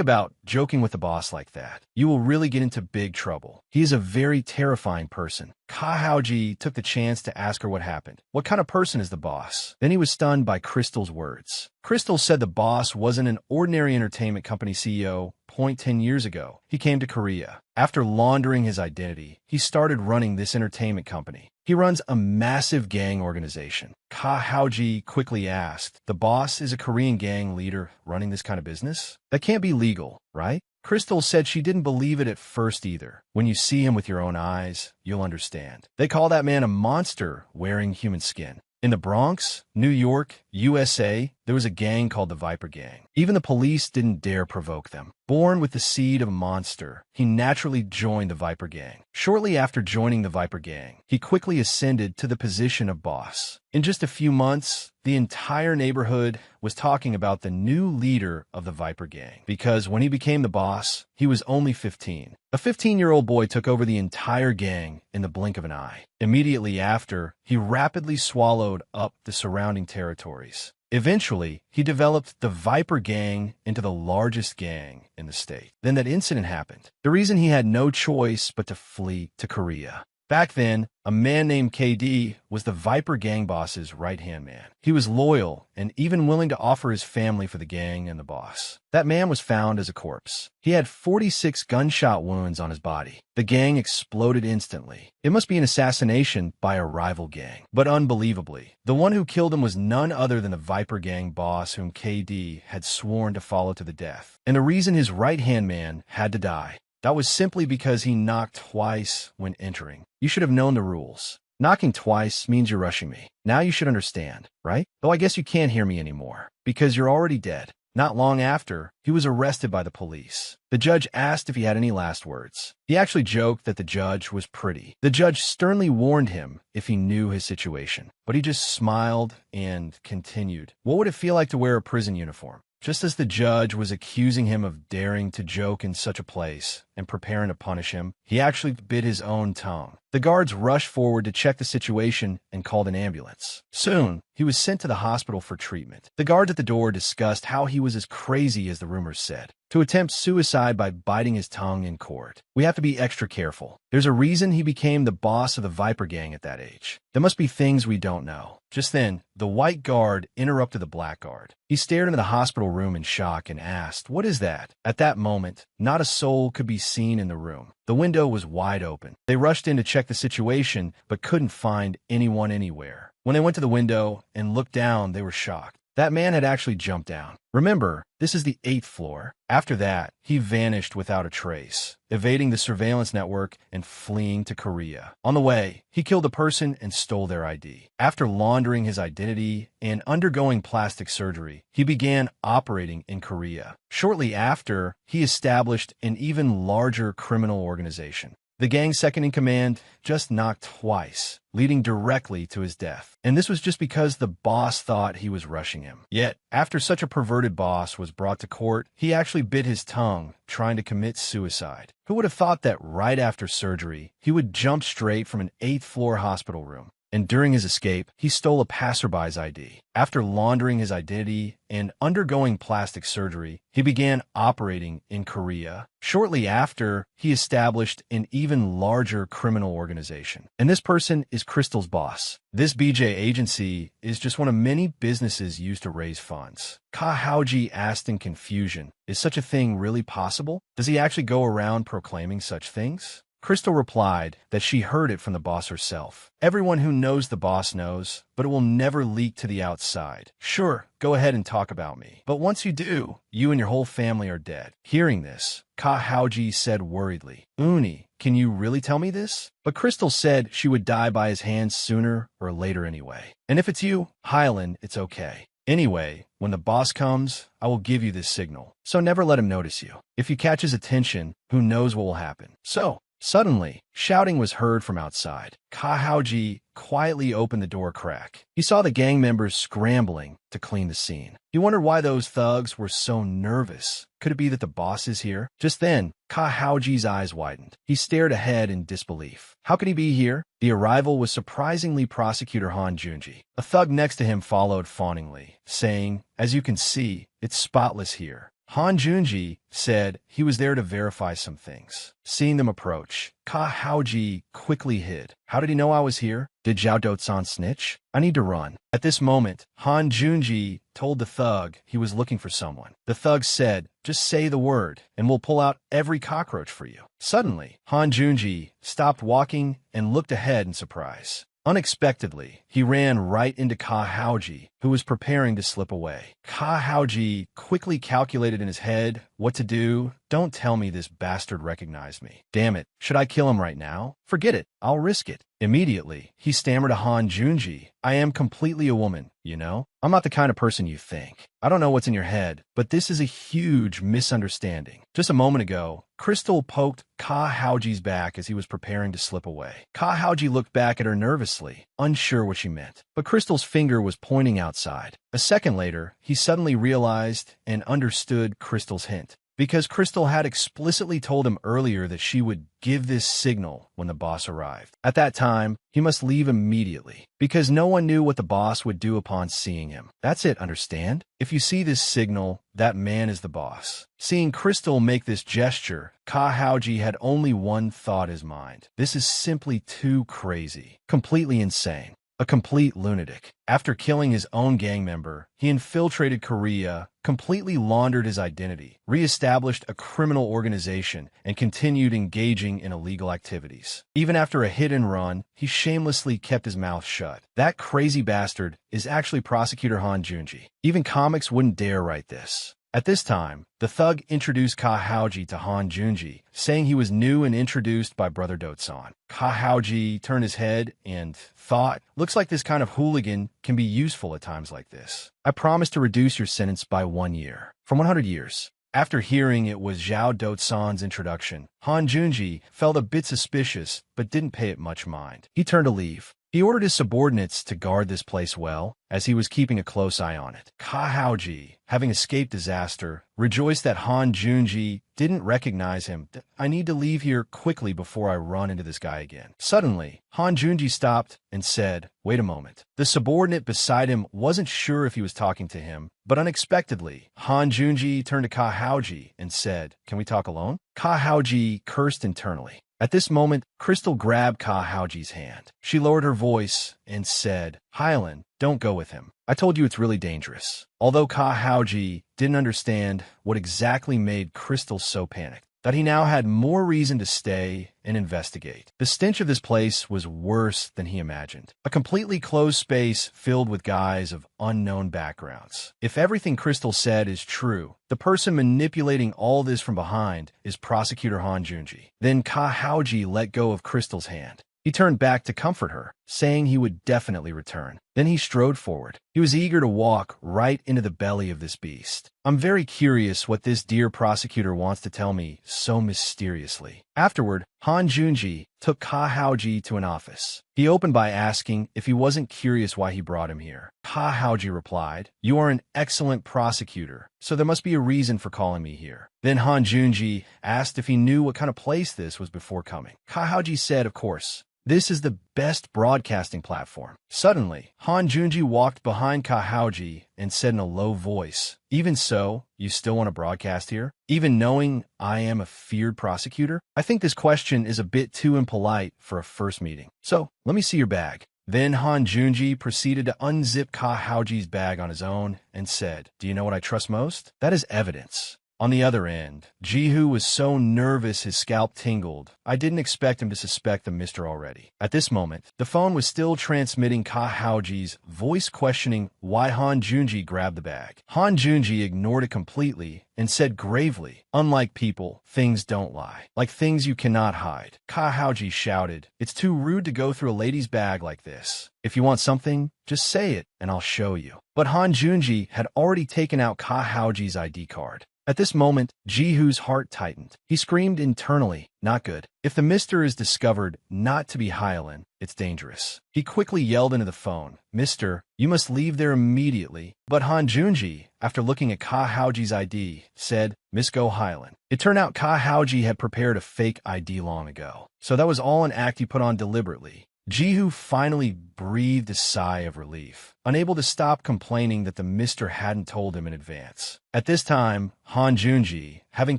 [SPEAKER 1] about joking with the boss like that. You will really get into big trouble. He is a very terrifying person." Ka Haoji took the chance to ask her what happened. What kind of person is the boss? Then he was stunned by Crystal's words. Crystal said the boss wasn't an ordinary entertainment company CEO. 10 years ago, he came to Korea. After laundering his identity, he started running this entertainment company. He runs a massive gang organization. Ka Haoji quickly asked, "The boss is a Korean gang leader running this kind of business? That can't be legal, right?" Crystal said she didn't believe it at first either. "When you see him with your own eyes, you'll understand. They call that man a monster wearing human skin." In the Bronx, New York, USA, there was a gang called the Viper Gang. Even the police didn't dare provoke them. Born with the seed of a monster, he naturally joined the Viper Gang. Shortly after joining the Viper Gang, he quickly ascended to the position of boss. In just a few months, the entire neighborhood was talking about the new leader of the Viper Gang, because when he became the boss, he was only 15. A 15-year-old boy took over the entire gang in the blink of an eye. Immediately after, he rapidly swallowed up the surrounding territories. Eventually, he developed the Viper Gang into the largest gang in the state. Then that incident happened. The reason he had no choice but to flee to Korea. Back then, a man named KD was the Viper Gang boss's right-hand man. He was loyal and even willing to offer his family for the gang and the boss. That man was found as a corpse. He had 46 gunshot wounds on his body. The gang exploded instantly. It must be an assassination by a rival gang. But unbelievably, the one who killed him was none other than the Viper Gang boss whom KD had sworn to follow to the death. And the reason his right-hand man had to die, that was simply because he knocked twice when entering. You should have known the rules. Knocking twice means you're rushing me. Now you should understand, right? Though I guess you can't hear me anymore, because you're already dead. Not long after, he was arrested by the police. The judge asked if he had any last words. He actually joked that the judge was pretty. The judge sternly warned him if he knew his situation, but he just smiled and continued. What would it feel like to wear a prison uniform? Just as the judge was accusing him of daring to joke in such a place and preparing to punish him, he actually bit his own tongue. The guards rushed forward to check the situation and called an ambulance. Soon, he was sent to the hospital for treatment. The guards at the door discussed how he was as crazy as the rumors said, to attempt suicide by biting his tongue in court. We have to be extra careful. There's a reason he became the boss of the Viper Gang at that age. There must be things we don't know. Just then, the white guard interrupted the black guard. He stared into the hospital room in shock and asked, "What is that?" At that moment, not a soul could be seen in the room. The window was wide open. They rushed in to check the situation, but couldn't find anyone anywhere. When they went to the window and looked down, they were shocked. That man had actually jumped down. Remember, this is the 8th floor. After that, he vanished without a trace, evading the surveillance network and fleeing to Korea. On the way, he killed a person and stole their ID. After laundering his identity and undergoing plastic surgery, he began operating in Korea. Shortly after, he established an even larger criminal organization. The gang's second-in-command just knocked twice, leading directly to his death. And this was just because the boss thought he was rushing him. Yet, after such a perverted boss was brought to court, he actually bit his tongue, trying to commit suicide. Who would have thought that right after surgery, he would jump straight from an 8th-floor hospital room? and during his escape, he stole a passerby's ID. After laundering his identity and undergoing plastic surgery, he began operating in Korea. Shortly after, he established an even larger criminal organization. And this person is Crystal's boss. This BJ agency is just one of many businesses used to raise funds. Ka Haoji asked in confusion, is such a thing really possible? Does he actually go around proclaiming such things? Crystal replied that she heard it from the boss herself. Everyone who knows the boss knows, but it will never leak to the outside. Sure, go ahead and talk about me. But once you do, you and your whole family are dead. Hearing this, Ka Haoji said worriedly, Uni, can you really tell me this? But Crystal said she would die by his hands sooner or later anyway. And if it's you, Hyland, it's okay. Anyway, when the boss comes, I will give you this signal. So never let him notice you. If you catch his attention, who knows what will happen. So, suddenly, shouting was heard from outside. Ka Haoji quietly opened the door crack. He saw the gang members scrambling to clean the scene. He wondered why those thugs were so nervous. Could it be that the boss is here? Just then, Ka Haoji's eyes widened. He stared ahead in disbelief. How could he be here? The arrival was surprisingly Prosecutor Han Junji. A thug next to him followed fawningly, saying, as you can see, it's spotless here. Han Junji said he was there to verify some things. Seeing them approach, Ka Haoji quickly hid. How did he know I was here? Did Zhao Dotsan snitch? I need to run. At this moment, Han Junji told the thug he was looking for someone. The thug said, just say the word, and we'll pull out every cockroach for you. Suddenly, Han Junji stopped walking and looked ahead in surprise. Unexpectedly, he ran right into Ka Haoji, who was preparing to slip away. Ka Haoji quickly calculated in his head what to do. Don't tell me this bastard recognized me. Damn it, should I kill him right now? Forget it, I'll risk it. Immediately, he stammered to Han Junji, I am completely a woman, you know? I'm not the kind of person you think. I don't know what's in your head, but this is a huge misunderstanding. Just a moment ago, Crystal poked Ka Haoji's back as he was preparing to slip away. Ka Haoji looked back at her nervously, unsure what she meant. But Crystal's finger was pointing outside. A second later, he suddenly realized and understood Crystal's hint, because Crystal had explicitly told him earlier that she would give this signal when the boss arrived. At that time, he must leave immediately, because no one knew what the boss would do upon seeing him. That's it, understand? If you see this signal, that man is the boss. Seeing Crystal make this gesture, Ka Haoji had only one thought in his mind. This is simply too crazy. Completely insane. A complete lunatic. After killing his own gang member, he infiltrated Korea, completely laundered his identity, re-established a criminal organization, and continued engaging in illegal activities. Even after a hit and run, he shamelessly kept his mouth shut. That crazy bastard is actually Prosecutor Han Junji. Even comics wouldn't dare write this. At this time, the thug introduced Ka Haoji to Han Junji, saying he was new and introduced by Brother Dotsan. Ka Haoji turned his head and thought, looks like this kind of hooligan can be useful at times like this. I promise to reduce your sentence by 1 year, from 100 years. After hearing it was Zhao Dotsan's introduction, Han Junji felt a bit suspicious, but didn't pay it much mind. He turned to leave. He ordered his subordinates to guard this place well, as he was keeping a close eye on it. Ka Haoji, having escaped disaster, rejoiced that Han Junji didn't recognize him. I need to leave here quickly before I run into this guy again. Suddenly, Han Junji stopped and said, wait a moment. The subordinate beside him wasn't sure if he was talking to him, but unexpectedly, Han Junji turned to Ka Haoji and said, can we talk alone? Ka Haoji cursed internally. At this moment, Crystal grabbed Ka Haoji's hand. She lowered her voice and said, Hyland, don't go with him. I told you it's really dangerous. Although Ka Haoji didn't understand what exactly made Crystal so panicked, that he now had more reason to stay and investigate. The stench of this place was worse than he imagined. A completely closed space filled with guys of unknown backgrounds. If everything Crystal said is true, the person manipulating all this from behind is Prosecutor Han Junji. Then Ka Haoji let go of Crystal's hand. He turned back to comfort her, saying he would definitely return. Then he strode forward. He was eager to walk right into the belly of this beast. I'm very curious what this dear prosecutor wants to tell me so mysteriously. Afterward, Han Junji took Ka Haoji to an office. He opened by asking if he wasn't curious why he brought him here. Ka Haoji replied, you are an excellent prosecutor, so there must be a reason for calling me here. Then Han Junji asked if he knew what kind of place this was before coming. Ka Haoji said, of course. This is the best broadcasting platform. Suddenly, Han Junji walked behind Kahaoji and said in a low voice, "Even so, you still want to broadcast here? Even knowing I am a feared prosecutor? I think this question is a bit too impolite for a first meeting. So, let me see your bag." Then Han Junji proceeded to unzip Kahaoji's bag on his own and said, "Do you know what I trust most? That is evidence." On the other end, Jihu was so nervous his scalp tingled. I didn't expect him to suspect the mister already. At this moment, the phone was still transmitting Kahaoji's voice questioning why Han Junji grabbed the bag. Han Junji ignored it completely and said gravely, "Unlike people, things don't lie. Like things you cannot hide." Kahaoji shouted, "It's too rude to go through a lady's bag like this. If you want something, just say it and I'll show you." But Han Junji had already taken out Kahaoji's ID card. At this moment, Jihu's heart tightened. He screamed internally, "Not good. If the mister is discovered not to be Hylan, it's dangerous." He quickly yelled into the phone, "Mister, you must leave there immediately." But Han Junji, after looking at Kahaoji's ID, said, "Miss Go Hylan." It turned out Kahaoji had prepared a fake ID long ago. So that was all an act he put on deliberately. Jihu finally breathed a sigh of relief, unable to stop complaining that the mister hadn't told him in advance. At this time, Han Junji, having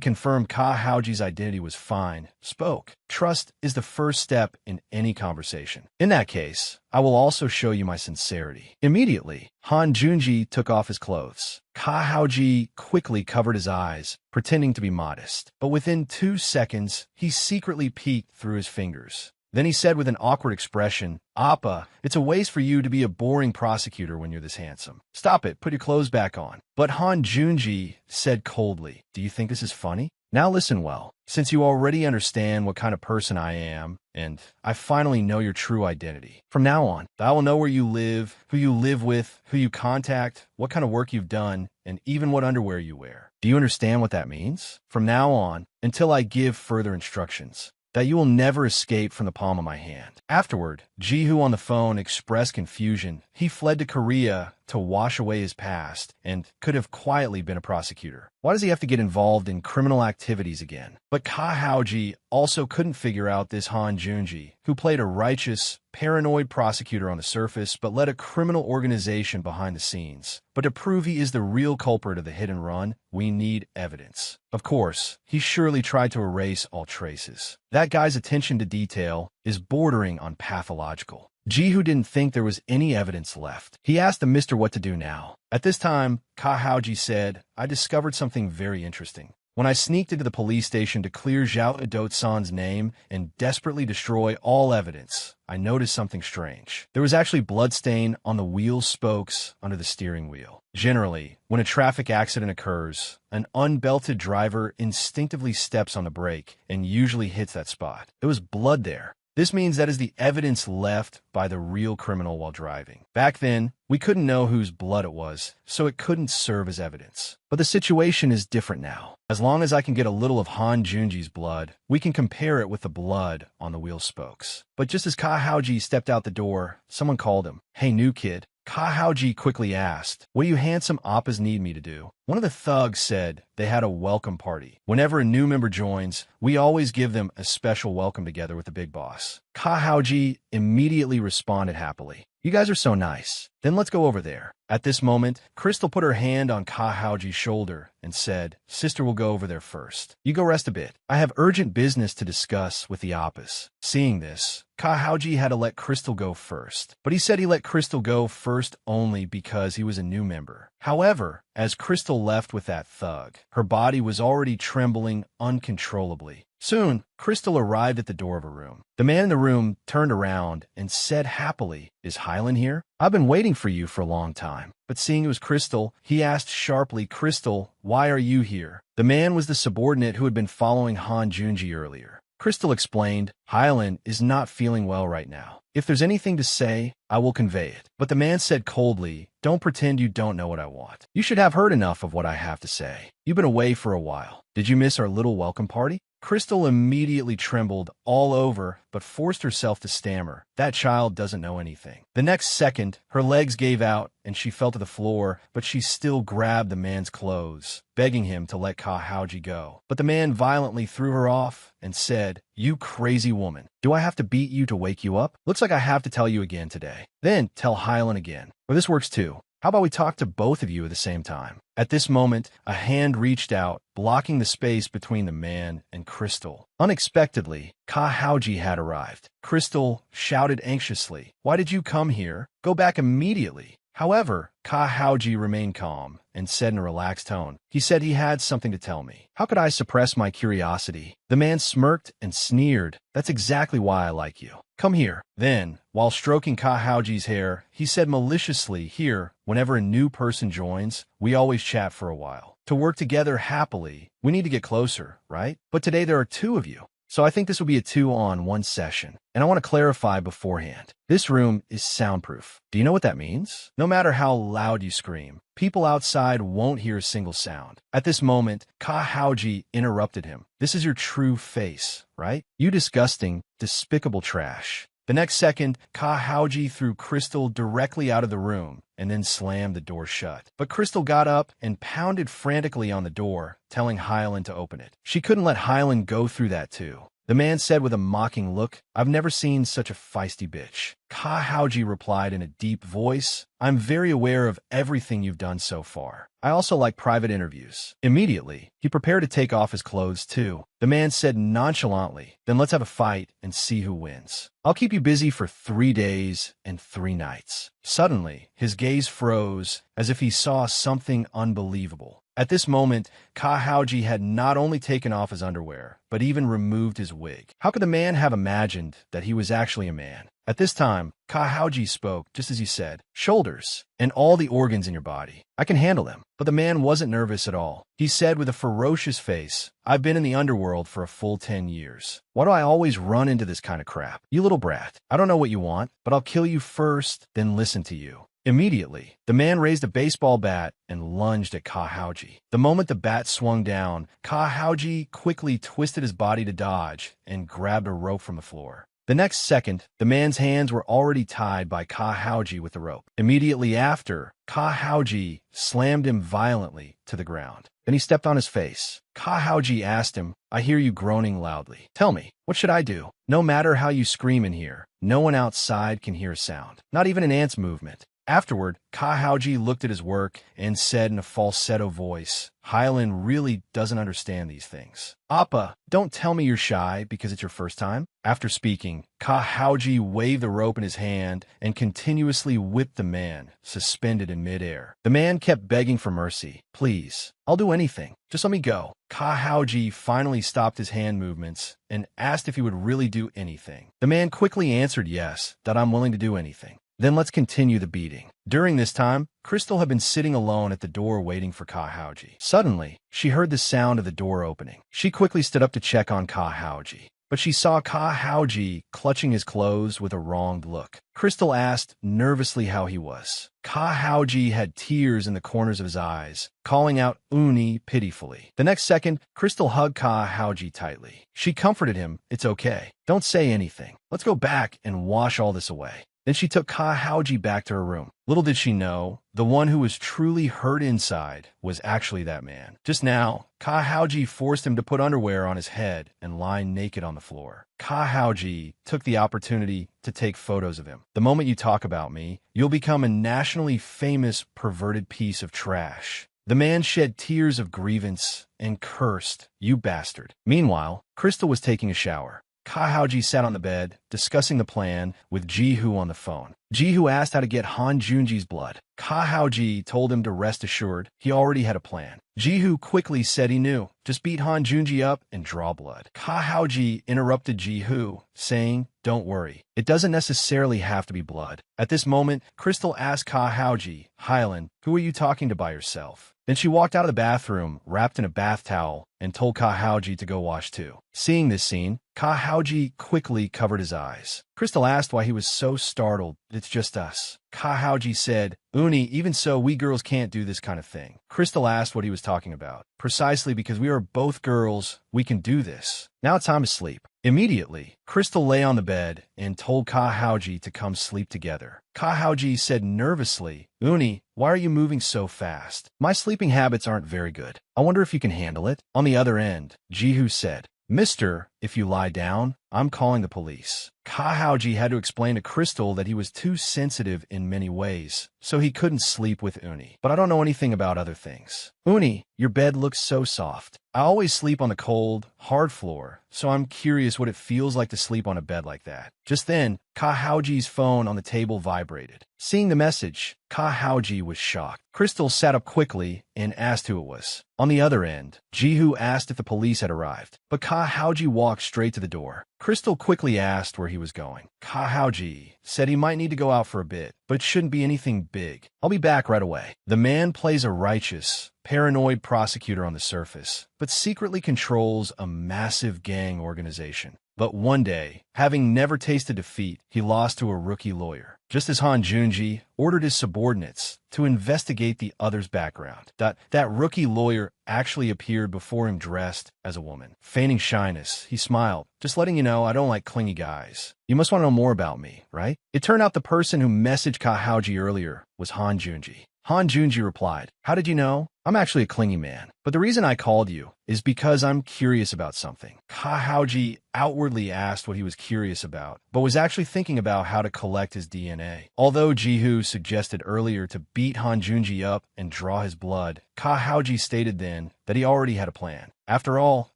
[SPEAKER 1] confirmed Kahaoji's identity was fine, spoke. "Trust is the first step in any conversation. In that case, I will also show you my sincerity." Immediately, Han Junji took off his clothes. Kahaoji quickly covered his eyes, pretending to be modest. But within 2 seconds, he secretly peeked through his fingers. Then he said with an awkward expression, "Appa, it's a waste for you to be a boring prosecutor when you're this handsome. Stop it, put your clothes back on." But Han Junji said coldly, "Do you think this is funny? Now listen well. Since you already understand what kind of person I am, and I finally know your true identity. From now on, I will know where you live, who you live with, who you contact, what kind of work you've done, and even what underwear you wear. Do you understand what that means? From now on, until I give further instructions, that you will never escape from the palm of my hand." Afterward, Jihu on the phone expressed confusion. He fled to Korea to wash away his past and could have quietly been a prosecutor. Why does he have to get involved in criminal activities again? But Kahaoji also couldn't figure out this Han Junji, who played a righteous, paranoid prosecutor on the surface but led a criminal organization behind the scenes. But to prove he is the real culprit of the hit and run, we need evidence. Of course, he surely tried to erase all traces. That guy's attention to detail is bordering on pathological. Jihu didn't think there was any evidence left. He asked the mister what to do now. At this time, Kahaoji said, "I discovered something very interesting. When I sneaked into the police station to clear Zhao Adot-san's name and desperately destroy all evidence, I noticed something strange. There was actually bloodstain on the wheel spokes under the steering wheel. Generally, when a traffic accident occurs, an unbelted driver instinctively steps on the brake and usually hits that spot. There was blood there. This means that is the evidence left by the real criminal while driving. Back then, we couldn't know whose blood it was, so it couldn't serve as evidence. But the situation is different now. As long as I can get a little of Han Junji's blood, we can compare it with the blood on the wheel spokes." But just as Kahaoji stepped out the door, someone called him. "Hey, new kid." Kahaoji quickly asked, "What do you handsome oppas need me to do?" One of the thugs said they had a welcome party. Whenever a new member joins, we always give them a special welcome together with the big boss. Kahaoji immediately responded happily, "You guys are so nice. Then let's go over there." At this moment, Crystal put her hand on Kahaoji's shoulder and said, "Sister will go over there first. You go rest a bit. I have urgent business to discuss with the oppas." Seeing this, Kahaoji had to let Crystal go first. But he said he let Crystal go first only because he was a new member. However, as Crystal left with that thug, her body was already trembling uncontrollably. Soon, Crystal arrived at the door of a room. The man in the room turned around and said happily, "Is Hylan here? I've been waiting for you for a long time." But seeing it was Crystal, he asked sharply, "Crystal, why are you here?" The man was the subordinate who had been following Han Junji earlier. Crystal explained, "Hylan is not feeling well right now. If there's anything to say, I will convey it." But the man said coldly, "Don't pretend you don't know what I want. You should have heard enough of what I have to say. You've been away for a while. Did you miss our little welcome party?" Crystal immediately trembled all over, but forced herself to stammer. That child doesn't know anything. The next second, her legs gave out, and she fell to the floor, but she still grabbed the man's clothes, begging him to let Kahaji go. But the man violently threw her off and said, "You crazy woman. Do I have to beat you to wake you up? Looks like I have to tell you again today. Then tell Hylan again. Or this works too. How about we talk to both of you at the same time?" At this moment, a hand reached out, blocking the space between the man and Crystal. Unexpectedly, Kahaji had arrived. Crystal shouted anxiously, "Why did you come here? Go back immediately." However, Kahaji remained calm and said in a relaxed tone, "He said he had something to tell me. How could I suppress my curiosity?" The man smirked and sneered. "That's exactly why I like you. Come here." Then, while stroking Kahaji's hair, he said maliciously, "Here, whenever a new person joins, we always chat for a while. To work together happily, we need to get closer, right? But today there are two of you. So I think this will be a 2-on-1 session. And I want to clarify beforehand. This room is soundproof. Do you know what that means? No matter how loud you scream, people outside won't hear a single sound." At this moment, Kahaji interrupted him. "This is your true face, right? You disgusting, despicable trash." The next second, Kahaji threw Crystal directly out of the room and then slammed the door shut. But Crystal got up and pounded frantically on the door, telling Hylan to open it. She couldn't let Hylan go through that too. The man said with a mocking look, "I've never seen such a feisty bitch." Kahaji replied in a deep voice, "I'm very aware of everything you've done so far. I also like private interviews." Immediately, he prepared to take off his clothes too. The man said nonchalantly, "Then let's have a fight and see who wins. I'll keep you busy for 3 days and 3 nights. Suddenly, his gaze froze as if he saw something unbelievable. At this moment, Kahaji had not only taken off his underwear, but even removed his wig. How could the man have imagined that he was actually a man? At this time, Kahaji spoke, just as he said, "Shoulders, and all the organs in your body. I can handle them." But the man wasn't nervous at all. He said with a ferocious face, "I've been in the underworld for a full 10 years. Why do I always run into this kind of crap? You little brat. I don't know what you want, but I'll kill you first, then listen to you." Immediately, the man raised a baseball bat and lunged at Kahaji. The moment the bat swung down, Kahaji quickly twisted his body to dodge and grabbed a rope from the floor. The next second, the man's hands were already tied by Kahaji with the rope. Immediately after, Kahaji slammed him violently to the ground. Then he stepped on his face. Kahaji asked him, "I hear you groaning loudly. Tell me, what should I do? No matter how you scream in here, no one outside can hear a sound, not even an ant's movement." Afterward, Kahaji looked at his work and said in a falsetto voice, "Hylan really doesn't understand these things. Appa, don't tell me you're shy because it's your first time." After speaking, Kahaji waved the rope in his hand and continuously whipped the man, suspended in midair. The man kept begging for mercy. "Please, I'll do anything. Just let me go." Kahaji finally stopped his hand movements and asked if he would really do anything. The man quickly answered yes, that I'm willing to do anything. "Then let's continue the beating." During this time, Crystal had been sitting alone at the door waiting for Kahaji. Suddenly, she heard the sound of the door opening. She quickly stood up to check on Kahaji, but she saw Kahaji clutching his clothes with a wronged look. Crystal asked nervously how he was. Kahaji had tears in the corners of his eyes, calling out "Uni" pitifully. The next second, Crystal hugged Kahaji tightly. She comforted him, "It's okay. Don't say anything. Let's go back and wash all this away." Then she took Kahaji back to her room. Little did she know, the one who was truly hurt inside was actually that man. Just now, Kahaji forced him to put underwear on his head and lie naked on the floor. Kahaji took the opportunity to take photos of him. "The moment you talk about me, you'll become a nationally famous perverted piece of trash." The man shed tears of grievance and cursed, "You bastard." Meanwhile, Crystal was taking a shower. Kahaji sat on the bed, discussing the plan with Jihu on the phone. Jihu asked how to get Han Junji's blood. Kahaji told him to rest assured, he already had a plan. Jihu quickly said he knew. Just beat Han Junji up and draw blood. Kahaji interrupted Jihu, saying, "Don't worry. It doesn't necessarily have to be blood." At this moment, Crystal asked Kahaji, "Hylan, who are you talking to by yourself?" Then she walked out of the bathroom, wrapped in a bath towel, and told Kahaji to go wash too. Seeing this scene, Kahaji quickly covered his eyes. Crystal asked why he was so startled. It's just us. Kahaji said, Uni, even so, we girls can't do this kind of thing. Crystal asked what he was talking about. Precisely because we are both girls, we can do this. Now it's time to sleep. Immediately, Crystal lay on the bed and told Kahaji to come sleep together. Kahaji said nervously, Uni, why are you moving so fast? My sleeping habits aren't very good. I wonder if you can handle it. On the other end, Jihu said, Mister, if you lie down, I'm calling the police. Kahaji had to explain to Crystal that he was too sensitive in many ways, so he couldn't sleep with Uni. But I don't know anything about other things. Uni, your bed looks so soft. I always sleep on the cold, hard floor, so I'm curious what it feels like to sleep on a bed like that. Just then, Kahaji's phone on the table vibrated. Seeing the message, Kahaji was shocked. Crystal sat up quickly and asked who it was. On the other end, Jihu asked if the police had arrived, but Kahaji walked straight to the door. Crystal quickly asked where he was going. Kahaji said he might need to go out for a bit, but it shouldn't be anything big. I'll be back right away. The man plays a righteous, paranoid prosecutor on the surface, but secretly controls a massive gang organization. But one day, having never tasted defeat, he lost to a rookie lawyer, just as Han Junji ordered his subordinates to investigate the other's background. That rookie lawyer actually appeared before him dressed as a woman. Feigning shyness, he smiled. Just letting you know, I don't like clingy guys. You must want to know more about me, right? It turned out the person who messaged Kahaji earlier was Han Junji. Han Junji replied, How did you know? I'm actually a clingy man, but the reason I called you is because I'm curious about something. Kahaji outwardly asked what he was curious about, but was actually thinking about how to collect his DNA. Although Jihu suggested earlier to beat Han Junji up and draw his blood, Kahaji stated then that he already had a plan. After all,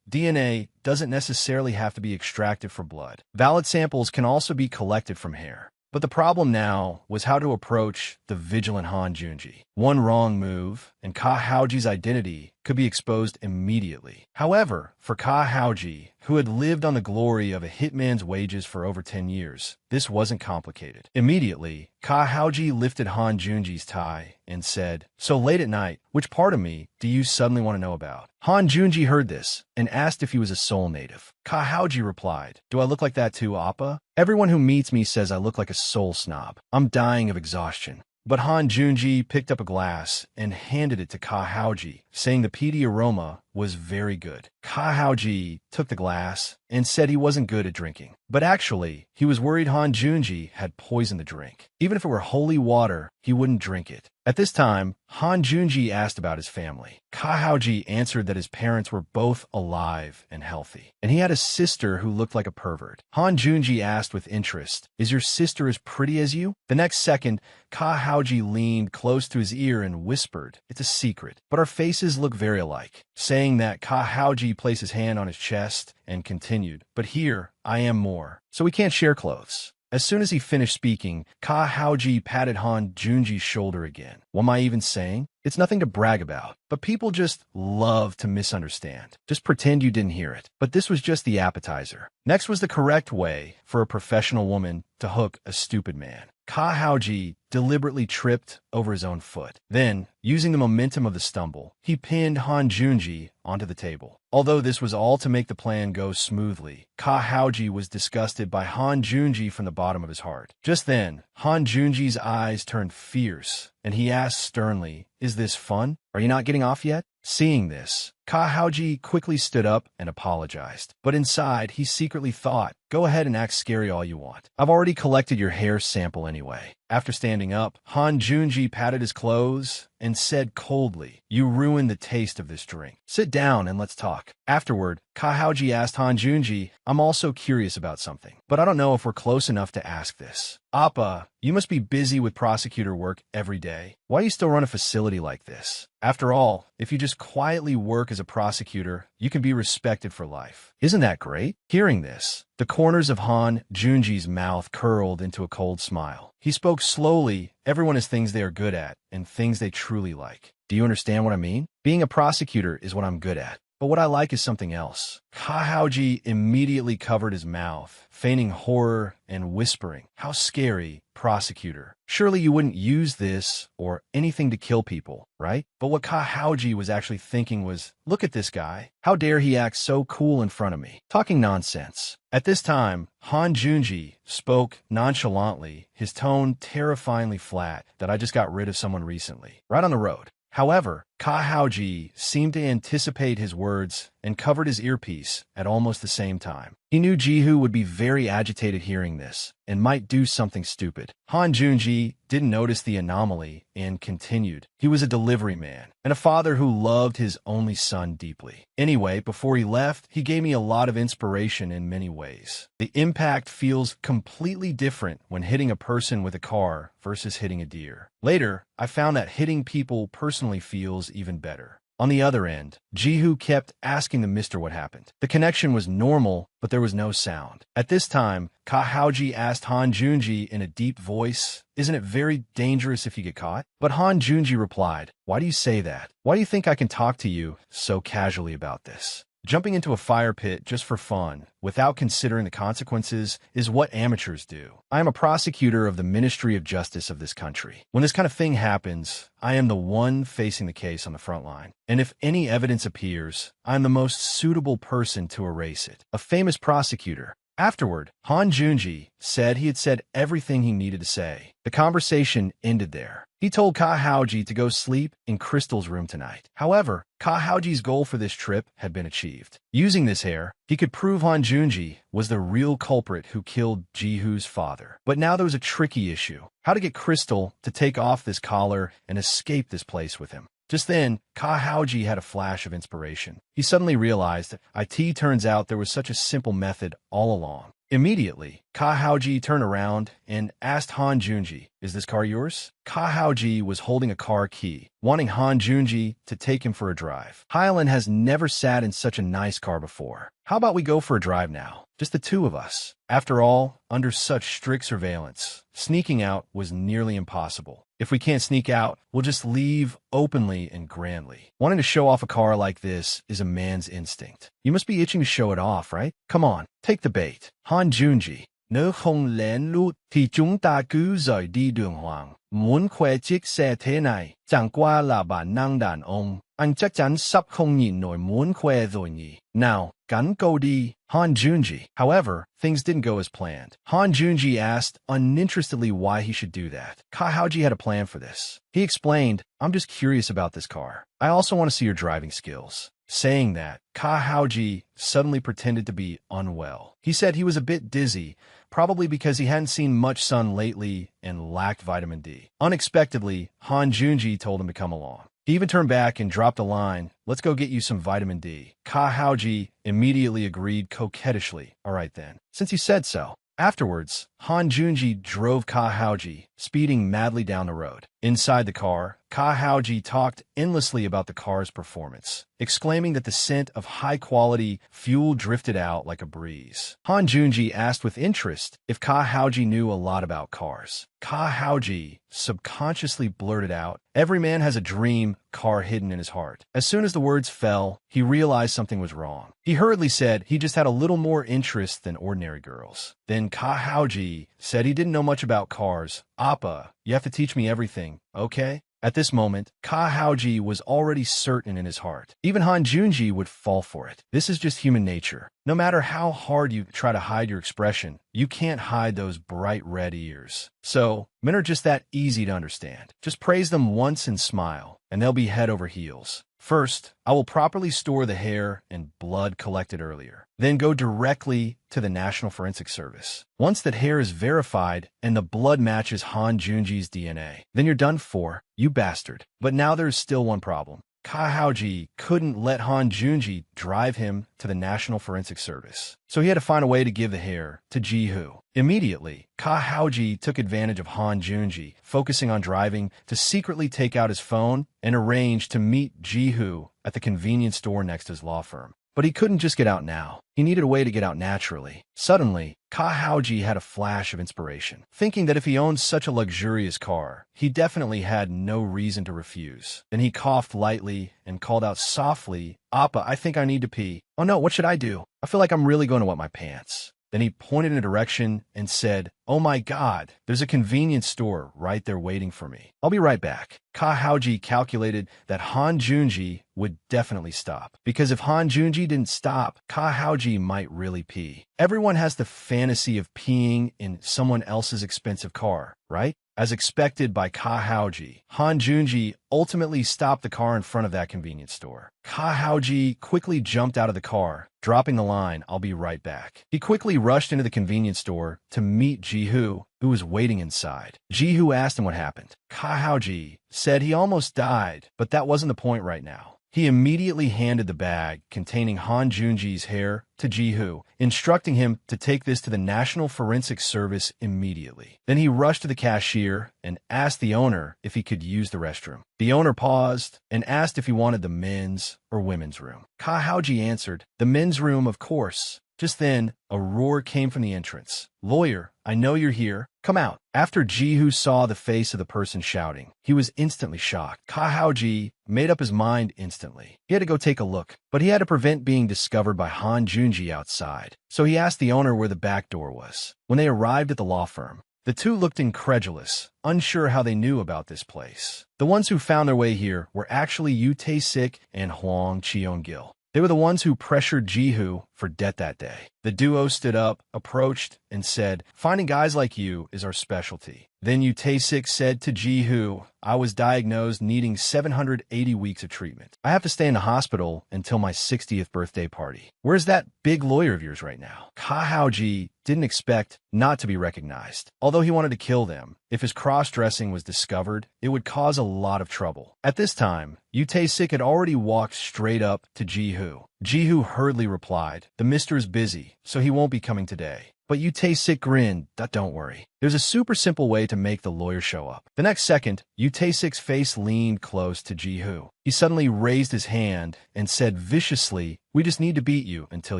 [SPEAKER 1] DNA doesn't necessarily have to be extracted from blood. Valid samples can also be collected from hair. But the problem now was how to approach the vigilant Han Junji. One wrong move, and Kahaji's identity could be exposed immediately. However, for Kahaji, who had lived on the glory of a hitman's wages for over 10 years, this wasn't complicated. Immediately, Kahaji lifted Han Junji's tie and said, So late at night, which part of me do you suddenly want to know about? Han Junji heard this and asked if he was a Seoul native. Kahaji replied, Do I look like that too, Appa? Everyone who meets me says I look like a Seoul snob. I'm dying of exhaustion. But Han Junji picked up a glass and handed it to Kahaji, saying the peaty aroma was very good. Kahaji took the glass and said he wasn't good at drinking. But actually, he was worried Han Junji had poisoned the drink. Even if it were holy water, he wouldn't drink it. At this time, Han Junji asked about his family. Kahaji answered that his parents were both alive and healthy, and he had a sister who looked like a pervert. Han Junji asked with interest, Is your sister as pretty as you? The next second, Kahaji leaned close to his ear and whispered, It's a secret, but our faces look very alike. Saying that, Kahaji placed his hand on his chest and continued, But here, I am more, so we can't share clothes. As soon as he finished speaking, Kahaji patted Han Junji's shoulder again. What am I even saying? It's nothing to brag about, but people just love to misunderstand. Just pretend you didn't hear it. But this was just the appetizer. Next was the correct way for a professional woman to hook a stupid man. Kahaji deliberately tripped over his own foot. Then, using the momentum of the stumble, he pinned Han Junji onto the table. Although this was all to make the plan go smoothly, Kahaji was disgusted by Han Junji from the bottom of his heart. Just then, Han Junji's eyes turned fierce, and he asked sternly, Is this fun? Are you not getting off yet? Seeing this, Kahaji quickly stood up and apologized. But inside, he secretly thought, Go ahead and act scary all you want. I've already collected your hair sample anyway. After standing up, Han Junji patted his clothes and said coldly, You ruined the taste of this drink. Sit down and let's talk. Afterward, Kahaji asked Han Junji, I'm also curious about something, but I don't know if we're close enough to ask this. Appa, you must be busy with prosecutor work every day. Why do you still run a facility like this? After all, if you just quietly work as a prosecutor, you can be respected for life. Isn't that great? Hearing this, the corners of Han Junji's mouth curled into a cold smile. He spoke slowly. Everyone has things they are good at and things they truly like. Do you understand what I mean? Being a prosecutor is what I'm good at. But what I like is something else. Kahaji immediately covered his mouth, feigning horror and whispering, How scary, prosecutor. Surely you wouldn't use this or anything to kill people, right? But what Ka Haoji was actually thinking was, look at this guy. How dare he act so cool in front of me? Talking nonsense. At this time, Han Junji spoke nonchalantly, his tone terrifyingly flat, that I just got rid of someone recently, right on the road. However, Ka Haoji seemed to anticipate his words and covered his earpiece at almost the same time. He knew Jihu would be very agitated hearing this and might do something stupid. Han Junji didn't notice the anomaly and continued. He was a delivery man and a father who loved his only son deeply. Anyway, before he left, he gave me a lot of inspiration in many ways. The impact feels completely different when hitting a person with a car versus hitting a deer. Later, I found that hitting people personally feels even better. On the other end, Jihu kept asking the mister what happened. The connection was normal, but there was no sound. At this time, Ka Haoji asked Han Junji in a deep voice, "Isn't it very dangerous if you get caught?" But Han Junji replied, "Why do you say that? Why do you think I can talk to you so casually about this?" Jumping into a fire pit just for fun, without considering the consequences, is what amateurs do. I am a prosecutor of the Ministry of Justice of this country. When this kind of thing happens, I am the one facing the case on the front line. And if any evidence appears, I am the most suitable person to erase it. A famous prosecutor. Afterward, Han Junji said he had said everything he needed to say. The conversation ended there. He told Ka Haoji to go sleep in Crystal's room tonight. However, Ka Haoji's goal for this trip had been achieved. Using this hair, he could prove Han Junji was the real culprit who killed Jihu's father. But now there was a tricky issue. How to get Crystal to take off this collar and escape this place with him. Just then, Ka Haoji had a flash of inspiration. He suddenly realized that it turns out there was such a simple method all along. Immediately, Ka Haoji turned around and asked Han Junji, "Is this car yours?" Ka Haoji was holding a car key, wanting Han Junji to take him for a drive. Hylan has never sat in such a nice car before. How about we go for a drive now? Just the two of us. After all, under such strict surveillance, sneaking out was nearly impossible. If we can't sneak out, we'll just leave openly and grandly. Wanting to show off a car like this is a man's instinct. You must be itching to show it off, right? Come on, take the bait. Han Junji. Nếu không lén lút thì chúng ta cứ rời đi đường hoàng. Muốn khoe chiếc xe thế này, chẳng qua là bản năng đàn ông. Anh chắc chắn sắp không nhịn nổi muốn khoe rồi nhỉ. Now, gắn câu đi, Han Junji. However, things didn't go as planned. Han Junji asked uninterestedly why he should do that. Ka Haoji had a plan for this. He explained, "I'm just curious about this car. I also want to see your driving skills." Saying that, Ka Haoji suddenly pretended to be unwell. He said he was a bit dizzy, probably because he hadn't seen much sun lately and lacked vitamin D. Unexpectedly, Han Junji told him to come along. He even turned back and dropped a line, "Let's go get you some vitamin D." Ka Haoji immediately agreed coquettishly, "All right then, since you said so." Afterwards, Han Junji drove Ka Haoji, speeding madly down the road. Inside the car, Ka Haoji talked endlessly about the car's performance, exclaiming that the scent of high-quality fuel drifted out like a breeze. Han Junji asked with interest if Ka Haoji knew a lot about cars. Ka Haoji subconsciously blurted out, "Every man has a dream car hidden in his heart." As soon as the words fell, he realized something was wrong. He hurriedly said he just had a little more interest than ordinary girls. Then Ka Haoji said he didn't know much about cars. "Appa, you have to teach me everything, okay?" At this moment, Ka Haoji was already certain in his heart. Even Han Junji would fall for it. This is just human nature. No matter how hard you try to hide your expression, you can't hide those bright red ears. So, men are just that easy to understand. Just praise them once and smile, and they'll be head over heels. First, I will properly store the hair and blood collected earlier. Then go directly to the National Forensic Service. Once that hair is verified and the blood matches Han Junji's DNA, then you're done for, you bastard. But now there's still one problem. Ka Haoji couldn't let Han Junji drive him to the National Forensic Service, so he had to find a way to give the hair to Jihu. Immediately, Ka Haoji took advantage of Han Junji focusing on driving to secretly take out his phone and arrange to meet Jihu at the convenience store next to his law firm. But he couldn't just get out now. He needed a way to get out naturally. Suddenly, Ka Haoji had a flash of inspiration, thinking that if he owned such a luxurious car, he definitely had no reason to refuse. Then he coughed lightly and called out softly, "Appa, I think I need to pee." "Oh no, what should I do? I feel like I'm really going to wet my pants." Then he pointed in a direction and said, "Oh my God, there's a convenience store right there waiting for me. I'll be right back." Ka Haoji calculated that Han Junji would definitely stop, because if Han Junji didn't stop, Ka Haoji might really pee. Everyone has the fantasy of peeing in someone else's expensive car, right? As expected by Ka Haoji, Han Junji ultimately stopped the car in front of that convenience store. Ka Haoji quickly jumped out of the car, dropping the line, "I'll be right back." He quickly rushed into the convenience store to meet Jihu, who was waiting inside. Jihu asked him what happened. Ka Haoji said he almost died, but that wasn't the point right now. He immediately handed the bag containing Han Junji's hair to Jihu, instructing him to take this to the National Forensic Service immediately. Then he rushed to the cashier and asked the owner if he could use the restroom. The owner paused and asked if he wanted the men's or women's room. Ka Haoji answered, "The men's room, of course." Just then, a roar came from the entrance. "Lawyer, I know you're here. Come out." After Jihu saw the face of the person shouting, he was instantly shocked. Ka Haoji made up his mind instantly. He had to go take a look, but he had to prevent being discovered by Han Junji outside. So he asked the owner where the back door was. When they arrived at the law firm, the two looked incredulous, unsure how they knew about this place. The ones who found their way here were actually Yu Tae-sik and Hwang Cheon-gil. They were the ones who pressured Jihu for debt that day. The duo stood up, approached, and said, "Finding guys like you is our specialty." Then Yu Tae-sik said to Jihu, "I was diagnosed needing 780 weeks of treatment. I have to stay in the hospital until my 60th birthday party. Where's that big lawyer of yours right now?" Ka Haoji didn't expect not to be recognized. Although he wanted to kill them, if his cross-dressing was discovered, it would cause a lot of trouble. At this time, Yu Tae-sik had already walked straight up to Jihu. Jihu hurriedly replied, "The mister is busy, so he won't be coming today." But Yu Tae-sik grinned, "Don't worry. There's a super simple way to make the lawyer show up." The next second, Yu Tae-sik's face leaned close to Jihu. He suddenly raised his hand and said viciously, "We just need to beat you until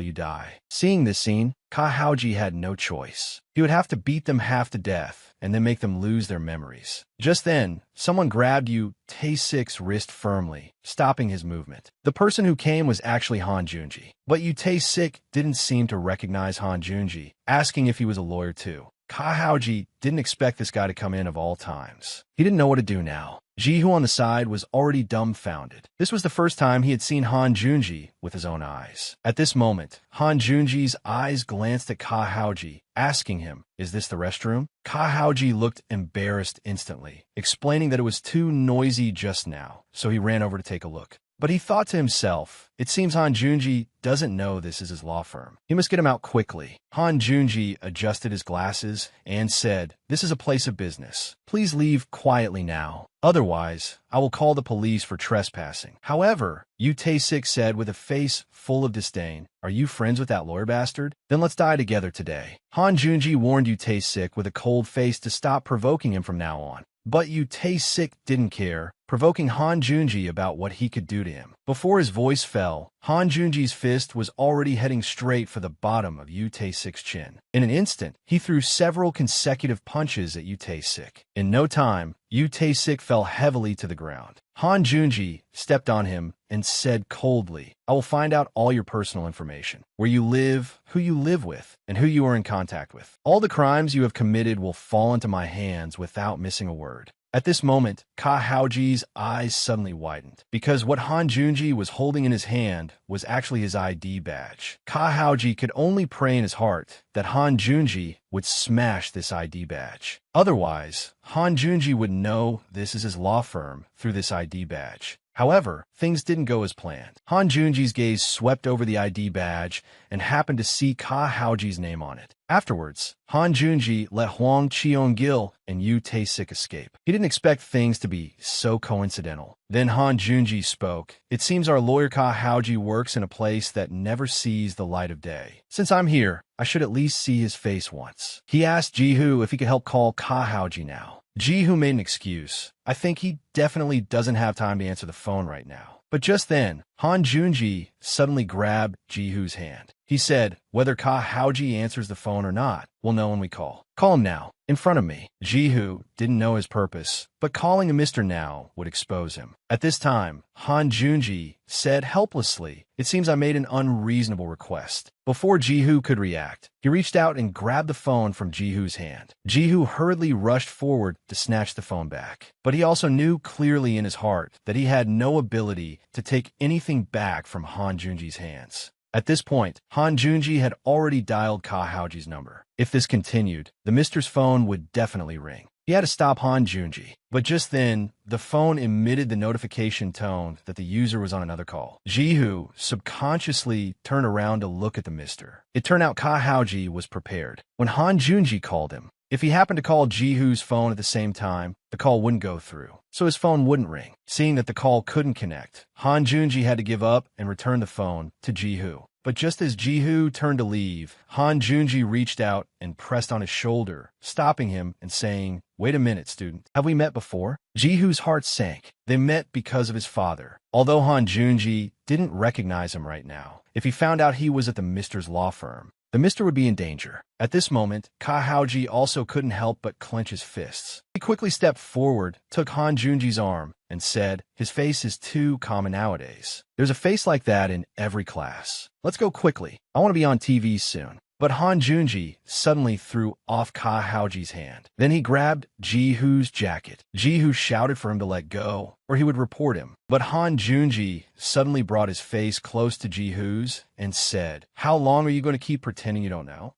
[SPEAKER 1] you die." Seeing this scene, Ka Haoji had no choice. He would have to beat them half to death and then make them lose their memories. Just then, someone grabbed Yu Tae-sik's wrist firmly, stopping his movement. The person who came was actually Han Junji, but Yu Tae-sik didn't seem to recognize Han Junji, asking if he was a lawyer too. Ka Haoji didn't expect this guy to come in of all times. He didn't know what to do now. Jihu on the side was already dumbfounded. This was the first time he had seen Han Junji with his own eyes. At this moment, Han Junji's eyes glanced at Ka Haoji, asking him, "Is this the restroom?" Ka Haoji looked embarrassed instantly, explaining that it was too noisy just now, so he ran over to take a look. But he thought to himself, it seems Han Junji doesn't know this is his law firm. He must get him out quickly. Han Junji adjusted his glasses and said, "This is a place of business. Please leave quietly now. Otherwise, I will call the police for trespassing." However, Yu Tae-sik said with a face full of disdain, "Are you friends with that lawyer bastard? Then let's die together today." Han Junji warned Yu Tae-sik with a cold face to stop provoking him from now on. But Yu Tae-sik didn't care, provoking Han Junji about what he could do to him. Before his voice fell, Han Junji's fist was already heading straight for the bottom of Yu Tae-sik's chin. In an instant, he threw several consecutive punches at Yu Tae-sik. In no time, Yu Tae-sik fell heavily to the ground. Han Junji stepped on him and said coldly, "I will find out all your personal information, where you live, who you live with, and who you are in contact with. All the crimes you have committed will fall into my hands without missing a word." At this moment, Ka Haoji's eyes suddenly widened, because what Han Junji was holding in his hand was actually his ID badge. Ka Haoji could only pray in his heart that Han Junji would smash this ID badge. Otherwise, Han Junji would know this is his law firm through this ID badge. However, things didn't go as planned. Han Junji's gaze swept over the ID badge and happened to see Ka Haoji's name on it. Afterwards, Han Junji let Hwang Cheon-gil and Yu Tae-sik escape. He didn't expect things to be so coincidental. Then Han Junji spoke. "It seems our lawyer Ka Haoji works in a place that never sees the light of day. Since I'm here, I should at least see his face once." He asked Jihu if he could help call Ka Haoji now. Jihu made an excuse. "I think he definitely doesn't have time to answer the phone right now." But just then, Han Junji suddenly grabbed Jihu's hand. He said, whether Ka Haoji answers the phone or not, we'll know when we call. Call him now, in front of me. Jihu didn't know his purpose, but calling him Mr. Now would expose him. At this time, Han Junji said helplessly, it seems I made an unreasonable request. Before Jihu could react, he reached out and grabbed the phone from Jihu's hand. Jihu hurriedly rushed forward to snatch the phone back. But he also knew clearly in his heart that he had no ability to take anything back from Han Junji's hands. At this point, Han Junji had already dialed Ka Haoji's number. If this continued, the mister's phone would definitely ring. He had to stop Han Junji. But just then, the phone emitted the notification tone that the user was on another call. Jihu subconsciously turned around to look at the mister. It turned out Ka Haoji was prepared. When Han Junji called him, if he happened to call Jihu's phone at the same time, the call wouldn't go through, so his phone wouldn't ring. Seeing that the call couldn't connect, Han Junji had to give up and return the phone to Jihu. But just as Jihu turned to leave, Han Junji reached out and pressed on his shoulder, stopping him and saying, "Wait a minute, student. Have we met before?" Jihu's heart sank. They met because of his father. Although Han Junji didn't recognize him right now, if he found out he was at the mister's law firm, the mister would be in danger. At this moment, Ka Haoji also couldn't help but clench his fists. He quickly stepped forward, took Han Junji's arm, and said, his face is too common nowadays. There's a face like that in every class. Let's go quickly. I want to be on TV soon. But Han Junji suddenly threw off Ka Haoji's hand. Then he grabbed Jihu's jacket. Jihu shouted for him to let go, or he would report him. But Han Junji suddenly brought his face close to Jihu's and said, "How long are you going to keep pretending you don't know?